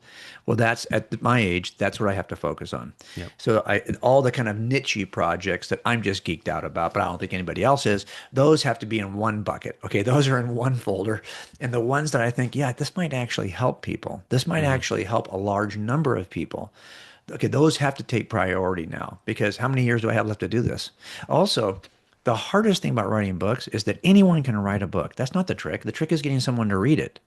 [SPEAKER 3] well, that's at my age, that's what I have to focus on.
[SPEAKER 2] Yep.
[SPEAKER 3] So all the kind of nichey projects that I'm just geeked out about, but I don't think anybody else is, those have to be in one bucket. Okay, those are in one folder. And the ones that I think, yeah, this might actually help people. This might
[SPEAKER 2] Hmm.
[SPEAKER 3] actually help a large number of people. Okay, those have to take priority now because how many years do I have left to do this? Also, the hardest thing about writing books is that anyone can write a book. That's not the trick. The trick is getting someone to read it.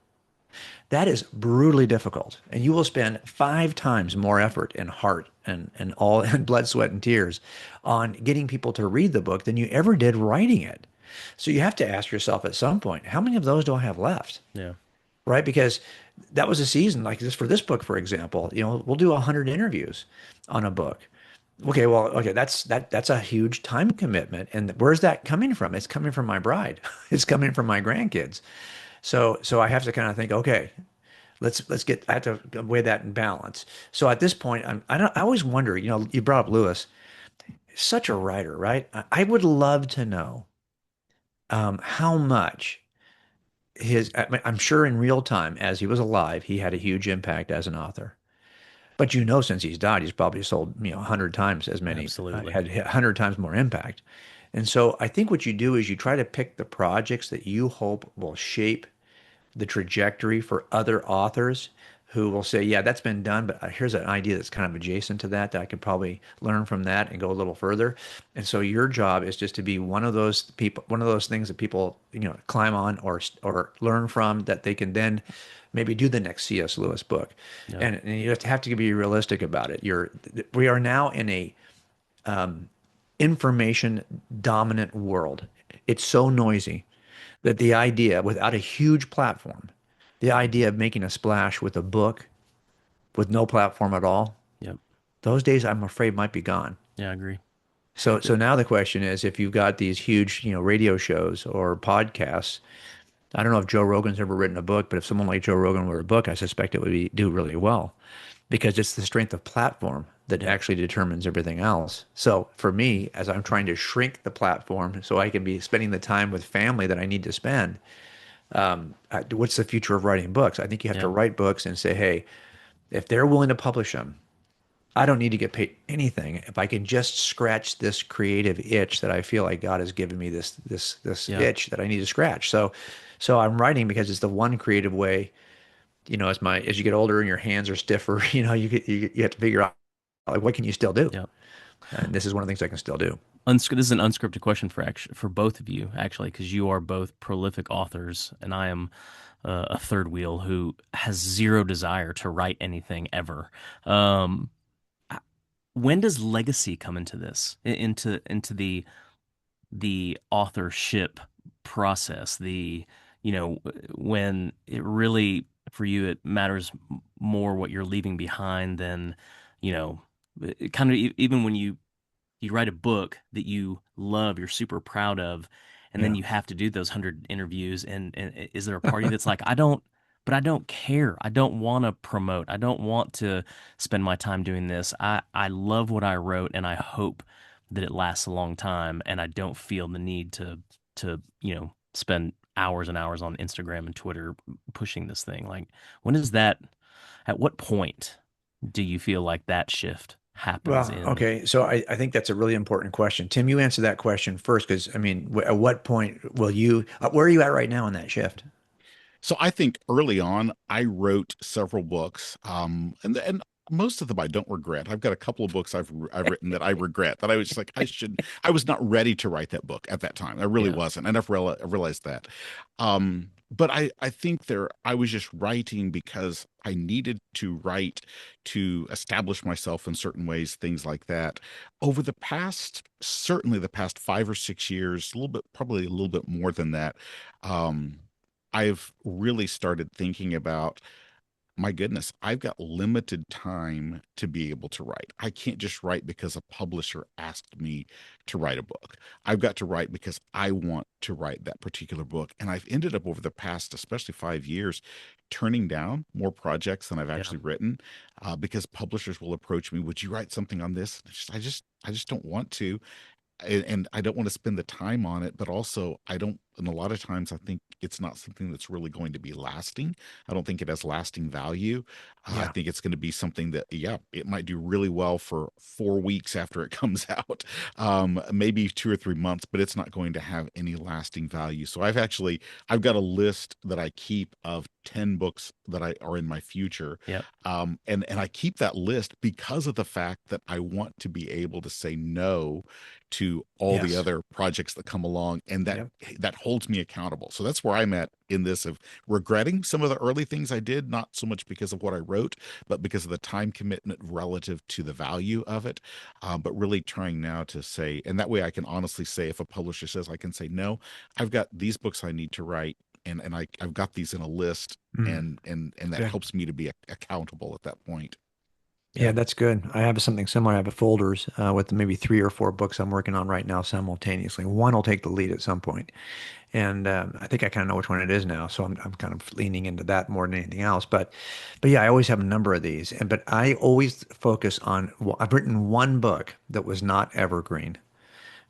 [SPEAKER 3] That is brutally difficult. And you will spend 5 times more effort and heart and all and blood, sweat, and tears on getting people to read the book than you ever did writing it. So you have to ask yourself at some point, how many of those do I have left?
[SPEAKER 2] Yeah.
[SPEAKER 3] Right? Because that was a season like this for this book, for example. We'll do 100 interviews on a book. Okay, well, okay, that's a huge time commitment. And where's that coming from? It's coming from my bride. It's coming from my grandkids. So I have to kind of think, okay, let's get, I have to weigh that in balance. So at this point, I always wonder, you brought up Lewis, such a writer, right? I would love to know how much I'm sure in real time, as he was alive, he had a huge impact as an author. But since he's died, he's probably sold, 100 times as many,
[SPEAKER 2] Absolutely.
[SPEAKER 3] had 100 times more impact. And so I think what you do is you try to pick the projects that you hope will shape the trajectory for other authors who will say, yeah, that's been done, but here's an idea that's kind of adjacent to that I could probably learn from that and go a little further. And so your job is just to be one of those people, one of those things that people, climb on or learn from that they can then maybe do the next C.S. Lewis book.
[SPEAKER 2] Yep.
[SPEAKER 3] And you have to be realistic about it. We are now in a information dominant world. It's so noisy that the idea, without a huge platform, the idea of making a splash with a book with no platform at all,
[SPEAKER 2] Yep.
[SPEAKER 3] those days I'm afraid might be gone.
[SPEAKER 2] Yeah, I agree.
[SPEAKER 3] So now the question is, if you've got these huge, radio shows or podcasts, I don't know if Joe Rogan's ever written a book, but if someone like Joe Rogan wrote a book, I suspect it would do really well because it's the strength of platform that
[SPEAKER 2] Yep.
[SPEAKER 3] actually determines everything else. So for me, as I'm trying to shrink the platform so I can be spending the time with family that I need to spend, what's the future of writing books? I think you have to
[SPEAKER 2] Yep.
[SPEAKER 3] write books and say, hey, if they're willing to publish them, I don't need to get paid anything if I can just scratch this creative itch that I feel like God has given me this
[SPEAKER 2] Yep.
[SPEAKER 3] itch that I need to scratch. So I'm writing because it's the one creative way, as you get older and your hands are stiffer, you have to figure out like what can you still do?
[SPEAKER 2] Yep.
[SPEAKER 3] And this is one of the things I can still do.
[SPEAKER 2] This is an unscripted question for both of you, actually, because you are both prolific authors, and I am a third wheel who has zero desire to write anything ever. Um, when does legacy come into this, into the authorship process? When it really for you it matters more what you're leaving behind than, you know, kind of even when you write a book that you love, you're super proud of, and then
[SPEAKER 3] Yeah.
[SPEAKER 2] you have to do those 100 interviews. And is there a party that's like, I don't care. I don't want to promote. I don't want to spend my time doing this. I love what I wrote, and I hope that it lasts a long time. And I don't feel the need to spend hours and hours on Instagram and Twitter pushing this thing. Like, when is that? At what point do you feel like that shift happens
[SPEAKER 3] Well,
[SPEAKER 2] in?
[SPEAKER 3] okay. So I think that's a really important question. Tim, you answer that question first, because I mean, at what point will where are you at right now in that shift?
[SPEAKER 1] So I think early on, I wrote several books, and most of them I don't regret. I've got a couple of books I've written that I regret that I was just like I was not ready to write that book at that time. I really
[SPEAKER 2] Yeah.
[SPEAKER 1] wasn't. And I realized that. But I think I was just writing because I needed to write to establish myself in certain ways, things like that. Over the past, certainly the past 5 or 6 years, a little bit, probably a little bit more than that. Um, I've really started thinking about, my goodness, I've got limited time to be able to write. I can't just write because a publisher asked me to write a book. I've got to write because I want to write that particular book. And I've ended up over the past, especially 5 years, turning down more projects than I've
[SPEAKER 2] Yeah.
[SPEAKER 1] actually written, because publishers will approach me. Would you write something on this? I just don't want to, and I don't want to spend the time on it, but also I don't, and a lot of times I think it's not something that's really going to be lasting. I don't think it has lasting value. I
[SPEAKER 3] Yeah.
[SPEAKER 1] think it's going to be something that, yeah, it might do really well for 4 weeks after it comes out, maybe 2 or 3 months, but it's not going to have any lasting value. So I've got a list that I keep of 10 books that I are in my future.
[SPEAKER 2] Yep.
[SPEAKER 1] And I keep that list because of the fact that I want to be able to say no to all the
[SPEAKER 3] Yes.
[SPEAKER 1] other projects that come along, and
[SPEAKER 3] Yep.
[SPEAKER 1] that holds me accountable. So that's where I'm at in this, of regretting some of the early things I did, not so much because of what I wrote, but because of the time commitment relative to the value of it. But really trying now to say, and that way I can honestly say, if a publisher says, I can say no, I've got these books I need to write, and I've got these in a list,
[SPEAKER 3] Mm,
[SPEAKER 1] and that
[SPEAKER 3] good.
[SPEAKER 1] helps me to be accountable at that point.
[SPEAKER 3] Yeah,
[SPEAKER 2] Yeah.
[SPEAKER 3] that's good. I have something similar. I have a folders with maybe 3 or 4 books I'm working on right now simultaneously. One will take the lead at some point, and I think I kind of know which one it is now. So I'm kind of leaning into that more than anything else. But yeah, I always have a number of these, and but I always focus on. Well, I've written one book that was not evergreen.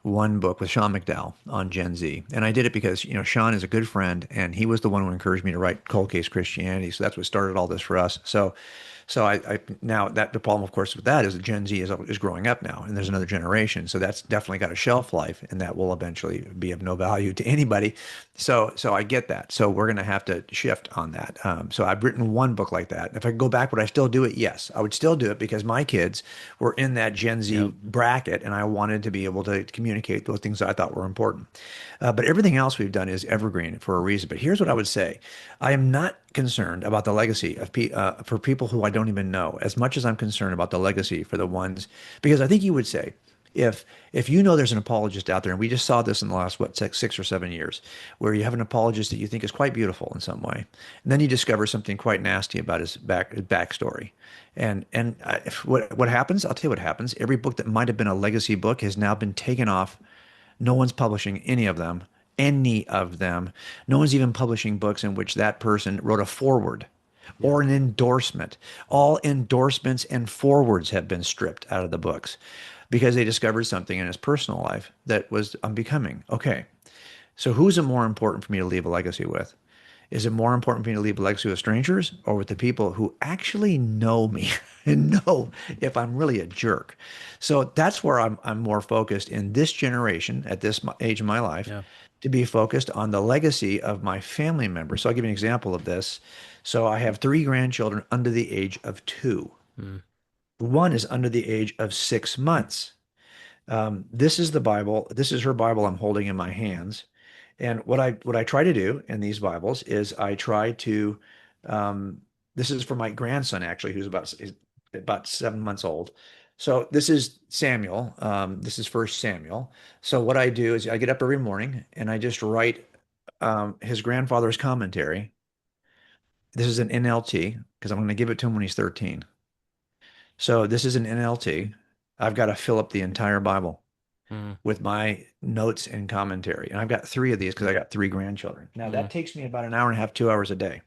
[SPEAKER 3] One book with Sean McDowell on Gen Z. And I did it because, Sean is a good friend and he was the one who encouraged me to write Cold Case Christianity. So that's what started all this for us. So I now that the problem, of course, with that is that Gen Z is growing up now, and there's another generation. So that's definitely got a shelf life, and that will eventually be of no value to anybody. So I get that. So we're going to have to shift on that. So I've written one book like that. If I could go back, would I still do it? Yes, I would still do it because my kids were in that Gen Z
[SPEAKER 2] Yep.
[SPEAKER 3] bracket, and I wanted to be able to communicate those things I thought were important. But everything else we've done is evergreen for a reason. But here's what I would say: I am not concerned about the legacy of for people who I don't even know as much as I'm concerned about the legacy for the ones, because I think you would say if you know there's an apologist out there, and we just saw this in the last, what, 6 or 7 years, where you have an apologist that you think is quite beautiful in some way, and then you discover something quite nasty about his backstory. And what happens? I'll tell you what happens. Every book that might have been a legacy book has now been taken off. No one's publishing any of them. Any of them. No one's even publishing books in which that person wrote a foreword
[SPEAKER 2] Yeah.
[SPEAKER 3] or an endorsement. All endorsements and forewords have been stripped out of the books because they discovered something in his personal life that was unbecoming. Okay, so who's it more important for me to leave a legacy with? Is it more important for me to leave a legacy with strangers or with the people who actually know me and know if I'm really a jerk? So that's where I'm more focused in this generation at this age of my life
[SPEAKER 2] Yeah.
[SPEAKER 3] to be focused on the legacy of my family members. So I'll give you an example of this. So I have 3 grandchildren under the age of 2.
[SPEAKER 2] Mm.
[SPEAKER 3] One is under the age of 6 months. This is the Bible. This is her Bible I'm holding in my hands. And what I try to do in these Bibles is I try to this is for my grandson actually, who's about 7 months old. So this is Samuel. This is First Samuel. So what I do is I get up every morning and I just write his grandfather's commentary. This is an NLT because I'm going to give it to him when he's 13. So this is an NLT. I've got to fill up the entire Bible
[SPEAKER 2] Mm.
[SPEAKER 3] with my notes and commentary. And I've got 3 of these because I got 3 grandchildren. Now
[SPEAKER 2] Mm.
[SPEAKER 3] that takes me about an hour and a half, 2 hours a day.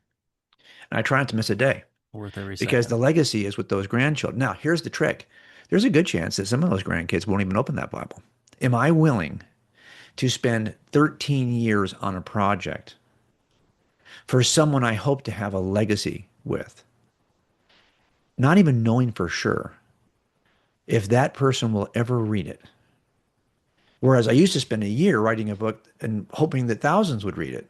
[SPEAKER 3] And I try not to miss a day
[SPEAKER 2] Worth every
[SPEAKER 3] because
[SPEAKER 2] second.
[SPEAKER 3] the legacy is with those grandchildren. Now, here's the trick. There's a good chance that some of those grandkids won't even open that Bible. Am I willing to spend 13 years on a project for someone I hope to have a legacy with, not even knowing for sure if that person will ever read it? Whereas I used to spend a year writing a book and hoping that thousands would read it.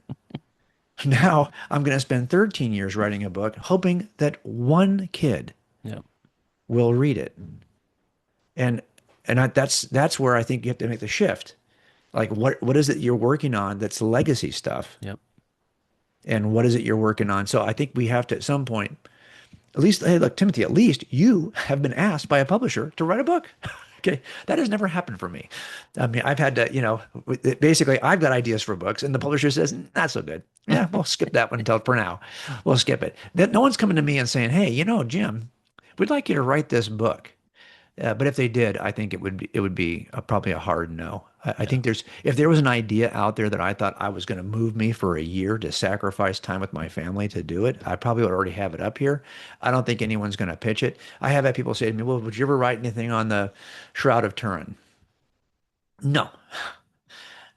[SPEAKER 3] Now I'm going to spend 13 years writing a book, hoping that one kid
[SPEAKER 2] Yep.
[SPEAKER 3] will read it. And that's where I think you have to make the shift. Like what is it you're working on that's legacy stuff,
[SPEAKER 2] Yep.
[SPEAKER 3] and what is it you're working on? So I think we have to at some point, at least, hey, look, Timothy, at least you have been asked by a publisher to write a book. Okay, that has never happened for me. I mean, I've had to, basically, I've got ideas for books, and the publisher says, not so good. Yeah, we'll skip that one until for now. We'll skip it. Then no one's coming to me and saying, hey, Jim, we'd like you to write this book. But if they did, I think it would be probably a hard no. I
[SPEAKER 2] Yeah.
[SPEAKER 3] think if there was an idea out there that I thought I was going to move me for a year to sacrifice time with my family to do it, I probably would already have it up here. I don't think anyone's going to pitch it. I have had people say to me, "Well, would you ever write anything on the Shroud of Turin?" No,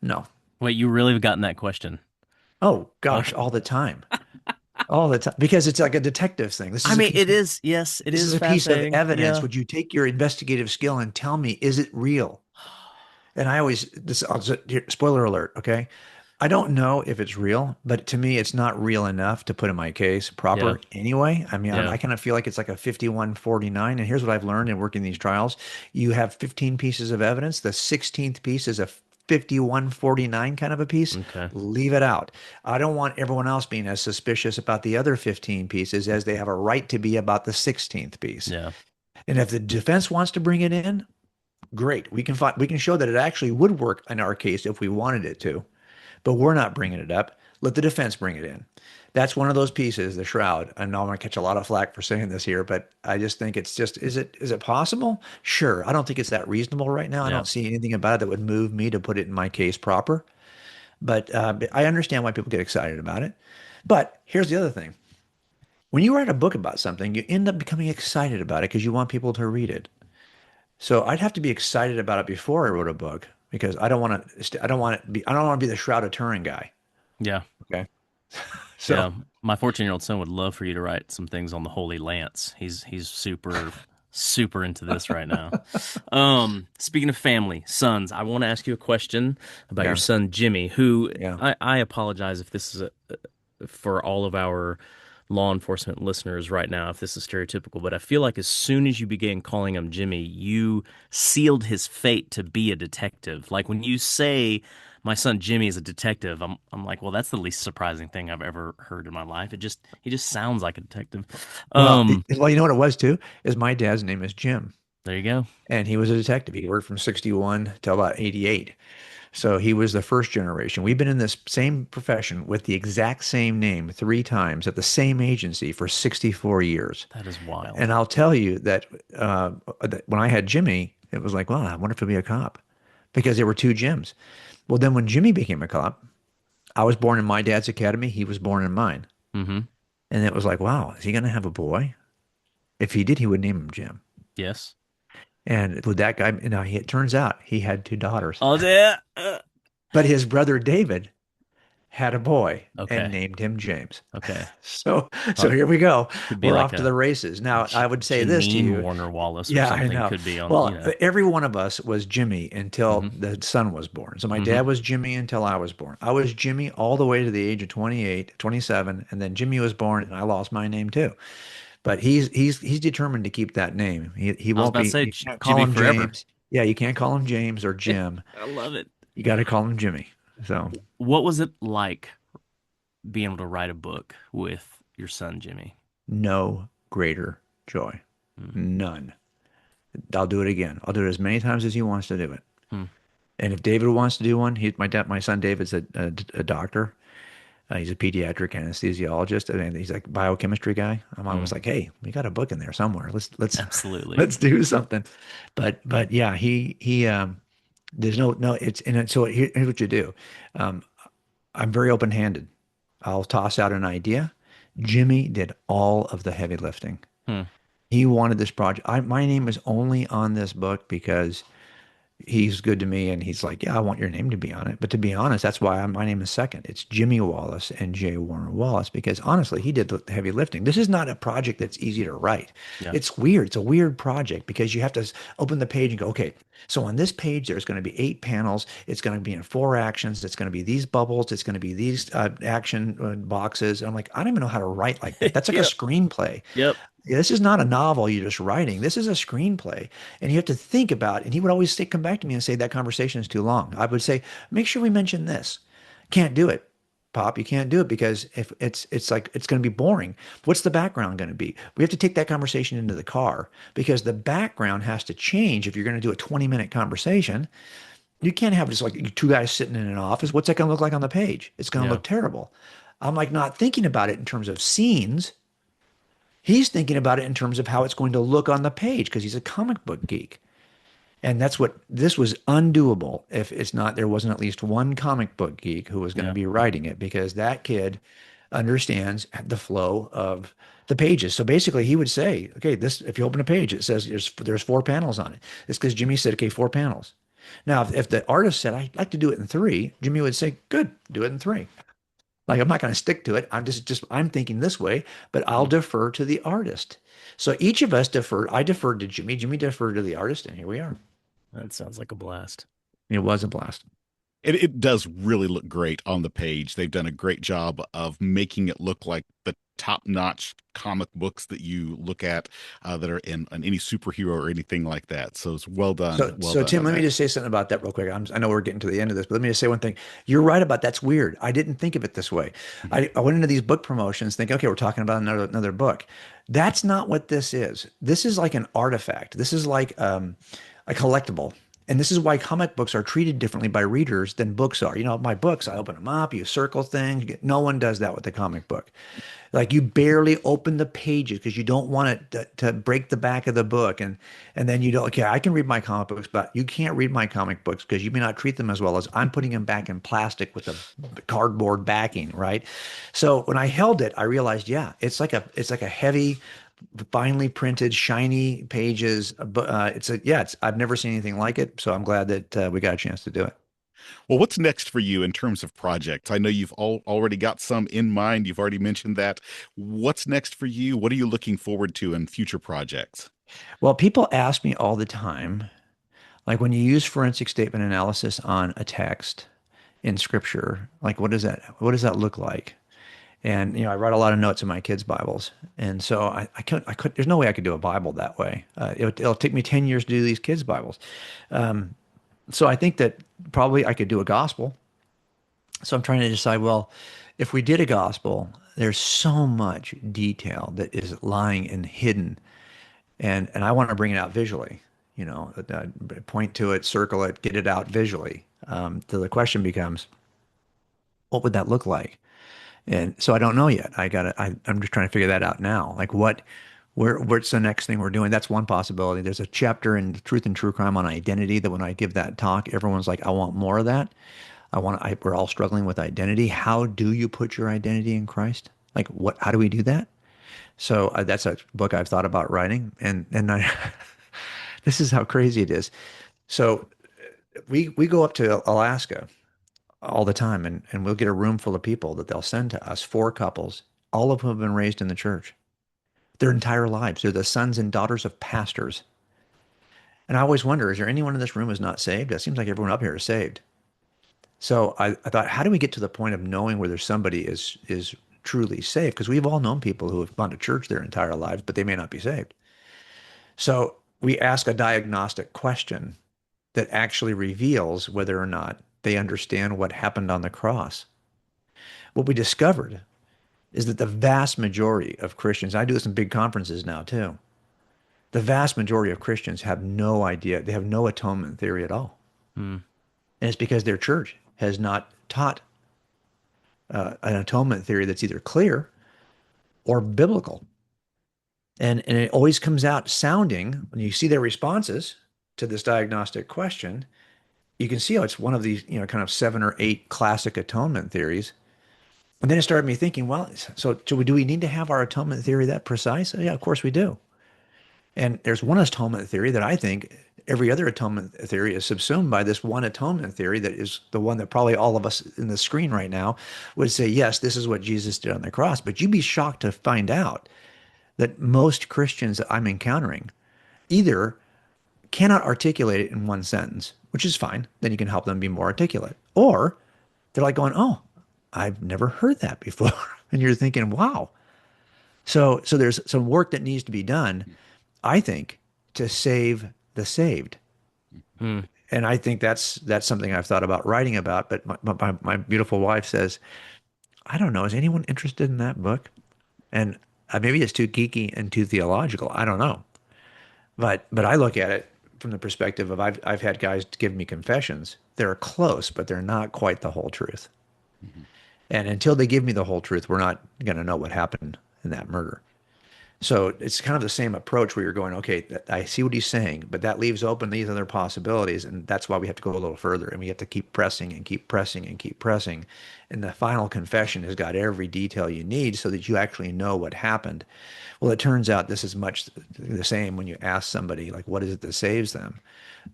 [SPEAKER 3] no.
[SPEAKER 2] Wait, you really have gotten that question?
[SPEAKER 3] Oh gosh,
[SPEAKER 2] Okay.
[SPEAKER 3] all the time, because it's like a detective thing. This
[SPEAKER 2] I
[SPEAKER 3] is a
[SPEAKER 2] mean,
[SPEAKER 3] piece
[SPEAKER 2] it
[SPEAKER 3] of
[SPEAKER 2] is, yes, it
[SPEAKER 3] this is
[SPEAKER 2] is
[SPEAKER 3] a piece of
[SPEAKER 2] fascinating.
[SPEAKER 3] evidence.
[SPEAKER 2] Yeah.
[SPEAKER 3] Would you take your investigative skill and tell me, is it real? And I always, spoiler alert, okay? I don't know if it's real, but to me, it's not real enough to put in my case
[SPEAKER 2] Yeah.
[SPEAKER 3] proper anyway. I mean,
[SPEAKER 2] Yeah.
[SPEAKER 3] I kind of feel like it's like a 51-49. And here's what I've learned in working these trials: you have 15 pieces of evidence. The 16th piece is a 51-49 kind of a piece.
[SPEAKER 2] Okay.
[SPEAKER 3] Leave it out. I don't want everyone else being as suspicious about the other 15 pieces as they have a right to be about the 16th piece.
[SPEAKER 2] Yeah.
[SPEAKER 3] And if the defense wants to bring it in, great. We can show that it actually would work in our case if we wanted it to, but we're not bringing it up. Let the defense bring it in. That's one of those pieces, the shroud. I know I'm going to catch a lot of flack for saying this here, but I just think it's just, is it possible? Sure. I don't think it's that reasonable right now. I
[SPEAKER 2] Yeah.
[SPEAKER 3] don't see anything about it that would move me to put it in my case proper. But I understand why people get excited about it. But here's the other thing. When you write a book about something, you end up becoming excited about it because you want people to read it. So I'd have to be excited about it before I wrote a book because I don't want to be the Shroud of Turin guy.
[SPEAKER 2] Yeah.
[SPEAKER 3] Okay. So
[SPEAKER 2] Yeah. My 14-year-old son would love for you to write some things on the Holy Lance. He's super into this right now. Speaking of family, sons, I want to ask you a question about your
[SPEAKER 3] yeah,
[SPEAKER 2] son Jimmy, who
[SPEAKER 3] yeah.
[SPEAKER 2] I apologize if this is for all of our law enforcement listeners right now, if this is stereotypical, but I feel like as soon as you began calling him Jimmy, you sealed his fate to be a detective. Like when you say my son Jimmy is a detective, I'm like, well, that's the least surprising thing I've ever heard in my life. He just sounds like a detective.
[SPEAKER 3] Well,
[SPEAKER 2] Um,
[SPEAKER 3] you know what it was too? Is my dad's name is Jim,
[SPEAKER 2] there you go.
[SPEAKER 3] and he was a detective. He worked from 61 till about 88. So he was the first generation. We've been in this same profession with the exact same name three times at the same agency for 64 years.
[SPEAKER 2] That is wild.
[SPEAKER 3] And I'll tell you that when I had Jimmy, it was like, well, I wonder if he'll be a cop because there were two Jims. Well, then when Jimmy became a cop, I was born in my dad's academy. He was born in mine.
[SPEAKER 2] Mm-hmm.
[SPEAKER 3] And it was like, wow, is he going to have a boy? If he did, he would name him Jim.
[SPEAKER 2] Yes.
[SPEAKER 3] And with that guy, it turns out he had two daughters.
[SPEAKER 2] Oh, yeah.
[SPEAKER 3] But his brother David had a boy and
[SPEAKER 2] Okay.
[SPEAKER 3] named him James.
[SPEAKER 2] Okay.
[SPEAKER 3] So
[SPEAKER 2] Uh,
[SPEAKER 3] here we go.
[SPEAKER 2] could be
[SPEAKER 3] We're
[SPEAKER 2] like
[SPEAKER 3] off to
[SPEAKER 2] a
[SPEAKER 3] the races. Now, I would say this to
[SPEAKER 2] Janine
[SPEAKER 3] you.
[SPEAKER 2] Warner Wallace or
[SPEAKER 3] Yeah, I
[SPEAKER 2] something
[SPEAKER 3] know.
[SPEAKER 2] could be on,
[SPEAKER 3] Well, every one of us was Jimmy until
[SPEAKER 2] hmm
[SPEAKER 3] the son was born. So my
[SPEAKER 2] hmm
[SPEAKER 3] dad was Jimmy until I was born. I was Jimmy all the way to the age of 28, 27, and then Jimmy was born and I lost my name too. But he's determined to keep that name. He
[SPEAKER 2] I was
[SPEAKER 3] won't
[SPEAKER 2] about to
[SPEAKER 3] be,
[SPEAKER 2] say
[SPEAKER 3] you can't call
[SPEAKER 2] Jimmy
[SPEAKER 3] him
[SPEAKER 2] forever.
[SPEAKER 3] James. Yeah, you can't call him James or Jim.
[SPEAKER 2] I love it.
[SPEAKER 3] You got to call him Jimmy. So
[SPEAKER 2] What was it like being able to write a book with your son, Jimmy?
[SPEAKER 3] no greater joy.
[SPEAKER 2] Hmm.
[SPEAKER 3] None. I'll do it again. I'll do it as many times as he wants to do it.
[SPEAKER 2] Hmm.
[SPEAKER 3] And if David wants to do one, my son David's a doctor. He's a pediatric anesthesiologist. I mean, he's like a biochemistry guy. I'm always
[SPEAKER 2] Hmm.
[SPEAKER 3] like, hey, we got a book in there somewhere. Let's
[SPEAKER 2] Absolutely.
[SPEAKER 3] let's do something. But yeah, he there's no it's and so here's what you do. Um, I'm very open-handed. I'll toss out an idea. Jimmy did all of the heavy lifting.
[SPEAKER 2] Hmm.
[SPEAKER 3] He wanted this project. My name is only on this book because he's good to me and he's like, yeah, I want your name to be on it. But to be honest, that's why my name is second. It's Jimmy Wallace and J. Warner Wallace because honestly, he did the heavy lifting. This is not a project that's easy to write.
[SPEAKER 2] Yeah.
[SPEAKER 3] It's weird. It's a weird project because you have to open the page and go, okay, so on this page, there's going to be 8 panels. It's going to be in 4 actions. It's going to be these bubbles. It's going to be these action boxes. And I'm like, I don't even know how to write like that. That's like a
[SPEAKER 2] Yep.
[SPEAKER 3] screenplay.
[SPEAKER 2] Yep.
[SPEAKER 3] This is not a novel you're just writing. This is a screenplay. And you have to think about, and he would always say, come back to me and say, that conversation is too long. I would say, make sure we mention this. Can't do it, Pop. You can't do it because if it's like it's going to be boring. What's the background going to be? We have to take that conversation into the car because the background has to change if you're going to do a 20-minute conversation. You can't have just like two guys sitting in an office. What's that going to look like on the page? It's going to
[SPEAKER 2] Yeah.
[SPEAKER 3] look terrible. I'm like not thinking about it in terms of scenes. He's thinking about it in terms of how it's going to look on the page because he's a comic book geek. And that's what this was undoable if it's not there wasn't at least one comic book geek who was going to
[SPEAKER 2] Yeah.
[SPEAKER 3] be writing it because that kid understands the flow of the pages. So basically he would say, okay, this if you open a page, it says there's 4 panels on it. It's because Jimmy said, okay, 4 panels. Now, if the artist said, I'd like to do it in 3, Jimmy would say, good, do it in 3. Like I'm not going to stick to it. I'm thinking this way, but I'll
[SPEAKER 2] Hmm.
[SPEAKER 3] defer to the artist. So each of us deferred. I deferred to Jimmy. Jimmy deferred to the artist, and here we are.
[SPEAKER 2] That sounds like a blast.
[SPEAKER 3] It was a blast.
[SPEAKER 1] It does really look great on the page. They've done a great job of making it look like the top-notch comic books that you look at that are in any superhero or anything like that. So it's well done.
[SPEAKER 3] So,
[SPEAKER 1] Well
[SPEAKER 3] so
[SPEAKER 1] done
[SPEAKER 3] Tim,
[SPEAKER 1] on
[SPEAKER 3] let me
[SPEAKER 1] that.
[SPEAKER 3] just say something about that real quick. I know we're getting to the end of this, but let me just say one thing. You're right about that's weird. I didn't think of it this way. I went into these book promotions thinking, okay, we're talking about another book. That's not what this is. This is like an artifact. This is like a collectible. And this is why comic books are treated differently by readers than books are. You know, my books, I open them up, you circle things. No one does that with the comic book. Like you barely open the pages because you don't want it to break the back of the book. And then you don't, okay, I can read my comic books, but you can't read my comic books because you may not treat them as well as I'm putting them back in plastic with a cardboard backing, right? So when I held it, I realized, yeah, it's like a heavy, finely printed, shiny pages. I've never seen anything like it. So I'm glad that we got a chance to do it.
[SPEAKER 1] Well, what's next for you in terms of projects? I know you've already got some in mind. You've already mentioned that. What's next for you? What are you looking forward to in future projects?
[SPEAKER 3] Well, people ask me all the time, like when you use forensic statement analysis on a text in scripture, like what does that look like? And I write a lot of notes in my kids' Bibles, and so I could. There's no way I could do a Bible that way. It'll take me 10 years to do these kids' Bibles. So I think that probably I could do a gospel. So I'm trying to decide, well, if we did a gospel, there's so much detail that is lying and hidden, and I want to bring it out visually. Point to it, circle it, get it out visually. So the question becomes, what would that look like? And so I don't know yet. I'm just trying to figure that out now. Like what's the next thing we're doing? That's one possibility. There's a chapter in Truth and True Crime on identity that when I give that talk, everyone's like, I want more of that. We're all struggling with identity. How do you put your identity in Christ? Like how do we do that? So that's a book I've thought about writing. This is how crazy it is. So we go up to Alaska all the time, and we'll get a room full of people that they'll send to us, four couples, all of whom have been raised in the church their entire lives. They're the sons and daughters of pastors. And I always wonder, is there anyone in this room who's not saved? It seems like everyone up here is saved. So I thought, how do we get to the point of knowing whether somebody is truly saved? Because we've all known people who have gone to church their entire lives, but they may not be saved. So we ask a diagnostic question that actually reveals whether or not they understand what happened on the cross. What we discovered is that the vast majority of Christians, I do this in big conferences now too, the vast majority of Christians have no idea. They have no atonement theory at all.
[SPEAKER 2] Hmm.
[SPEAKER 3] And it's because their church has not taught an atonement theory that's either clear or biblical. And it always comes out sounding, when you see their responses to this diagnostic question, you can see how it's one of these, kind of 7 or 8 classic atonement theories. And then it started me thinking, well, so do we need to have our atonement theory that precise? Yeah, of course we do. And there's one atonement theory that I think every other atonement theory is subsumed by this one atonement theory that is the one that probably all of us in the screen right now would say, yes, this is what Jesus did on the cross. But you'd be shocked to find out that most Christians that I'm encountering either cannot articulate it in one sentence, which is fine. Then you can help them be more articulate. Or they're like going, oh, I've never heard that before. And you're thinking, wow. So there's some work that needs to be done, I think, to save the saved.
[SPEAKER 2] Hmm.
[SPEAKER 3] And I think that's something I've thought about writing about. But my beautiful wife says, I don't know, is anyone interested in that book? And maybe it's too geeky and too theological. I don't know. But I look at it from the perspective of I've had guys give me confessions. They're close, but they're not quite the whole truth.
[SPEAKER 1] Mhm.
[SPEAKER 3] And until they give me the whole truth, we're not going to know what happened in that murder. So it's kind of the same approach where you're going, okay, I see what he's saying, but that leaves open these other possibilities. And that's why we have to go a little further and we have to keep pressing and keep pressing and keep pressing. And the final confession has got every detail you need so that you actually know what happened. Well, it turns out this is much the same when you ask somebody, like, what is it that saves them?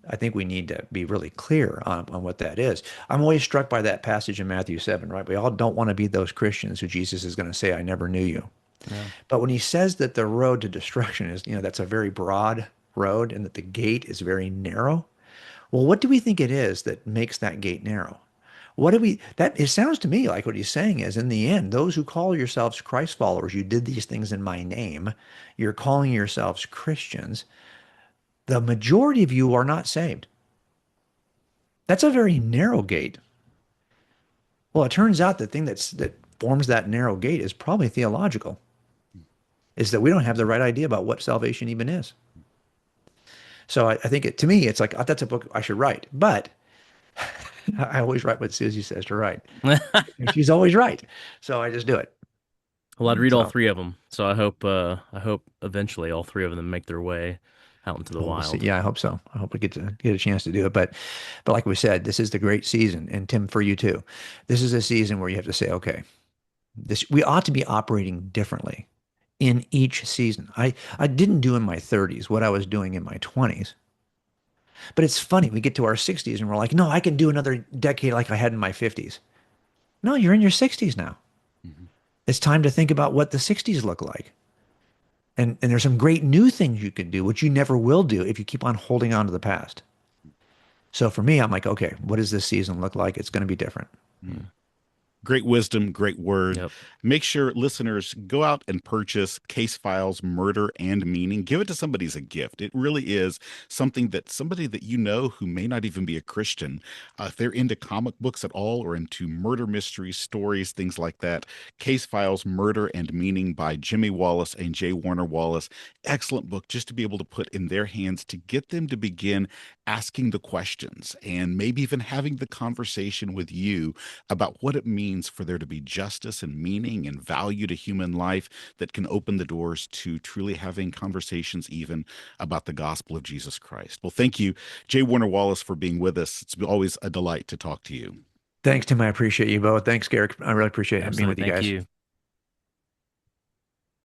[SPEAKER 3] I think we need to be really clear on what that is. I'm always struck by that passage in Matthew 7, right? We all don't want to be those Christians who Jesus is going to say, I never knew you.
[SPEAKER 2] Yeah.
[SPEAKER 3] But when he says that the road to destruction is, that's a very broad road and that the gate is very narrow, well, what do we think it is that makes that gate narrow? It sounds to me like what he's saying is in the end, those who call yourselves Christ followers, you did these things in my name, you're calling yourselves Christians, the majority of you are not saved. That's a very narrow gate. Well, it turns out the thing that forms that narrow gate is probably theological, is that we don't have the right idea about what salvation even is. So I think to me, it's like, oh, that's a book I should write. But I always write what Susie says to write. And she's always right. So I just do it.
[SPEAKER 2] Well, I'd read all
[SPEAKER 3] So
[SPEAKER 2] three of them, so I hope eventually all three of them make their way out into the
[SPEAKER 3] well, we'll see.
[SPEAKER 2] wild.
[SPEAKER 3] Yeah, I hope so. I hope we get a chance to do it. But like we said, this is the great season. And Tim, for you too, this is a season where you have to say, okay, this we ought to be operating differently in each season. I didn't do in my 30s what I was doing in my 20s. But it's funny, we get to our 60s and we're like, no, I can do another decade like I had in my 50s. No, you're in your 60s now.
[SPEAKER 1] Mhm.
[SPEAKER 3] It's time to think about what the 60s look like. And there's some great new things you can do, which you never will do if you keep on holding on to the past. So for me, I'm like, okay, what does this season look like? It's going to be different.
[SPEAKER 1] Mm. Great wisdom, great word.
[SPEAKER 2] Yep.
[SPEAKER 1] Make sure listeners go out and purchase Case Files Murder and Meaning. Give it to somebody as a gift. It really is something that somebody that you know who may not even be a Christian, if they're into comic books at all or into murder mysteries, stories, things like that, Case Files Murder and Meaning by Jimmy Wallace and J. Warner Wallace. Excellent book just to be able to put in their hands to get them to begin asking the questions and maybe even having the conversation with you about what it means for there to be justice and meaning and value to human life that can open the doors to truly having conversations even about the gospel of Jesus Christ. Well, thank you, Jay Warner Wallace, for being with us. It's always a delight to talk to you.
[SPEAKER 3] Thanks, Tim. I appreciate you both. Thanks, Garrick. I really appreciate being with
[SPEAKER 2] Absolutely.
[SPEAKER 3] you
[SPEAKER 2] Thank
[SPEAKER 3] guys.
[SPEAKER 2] you.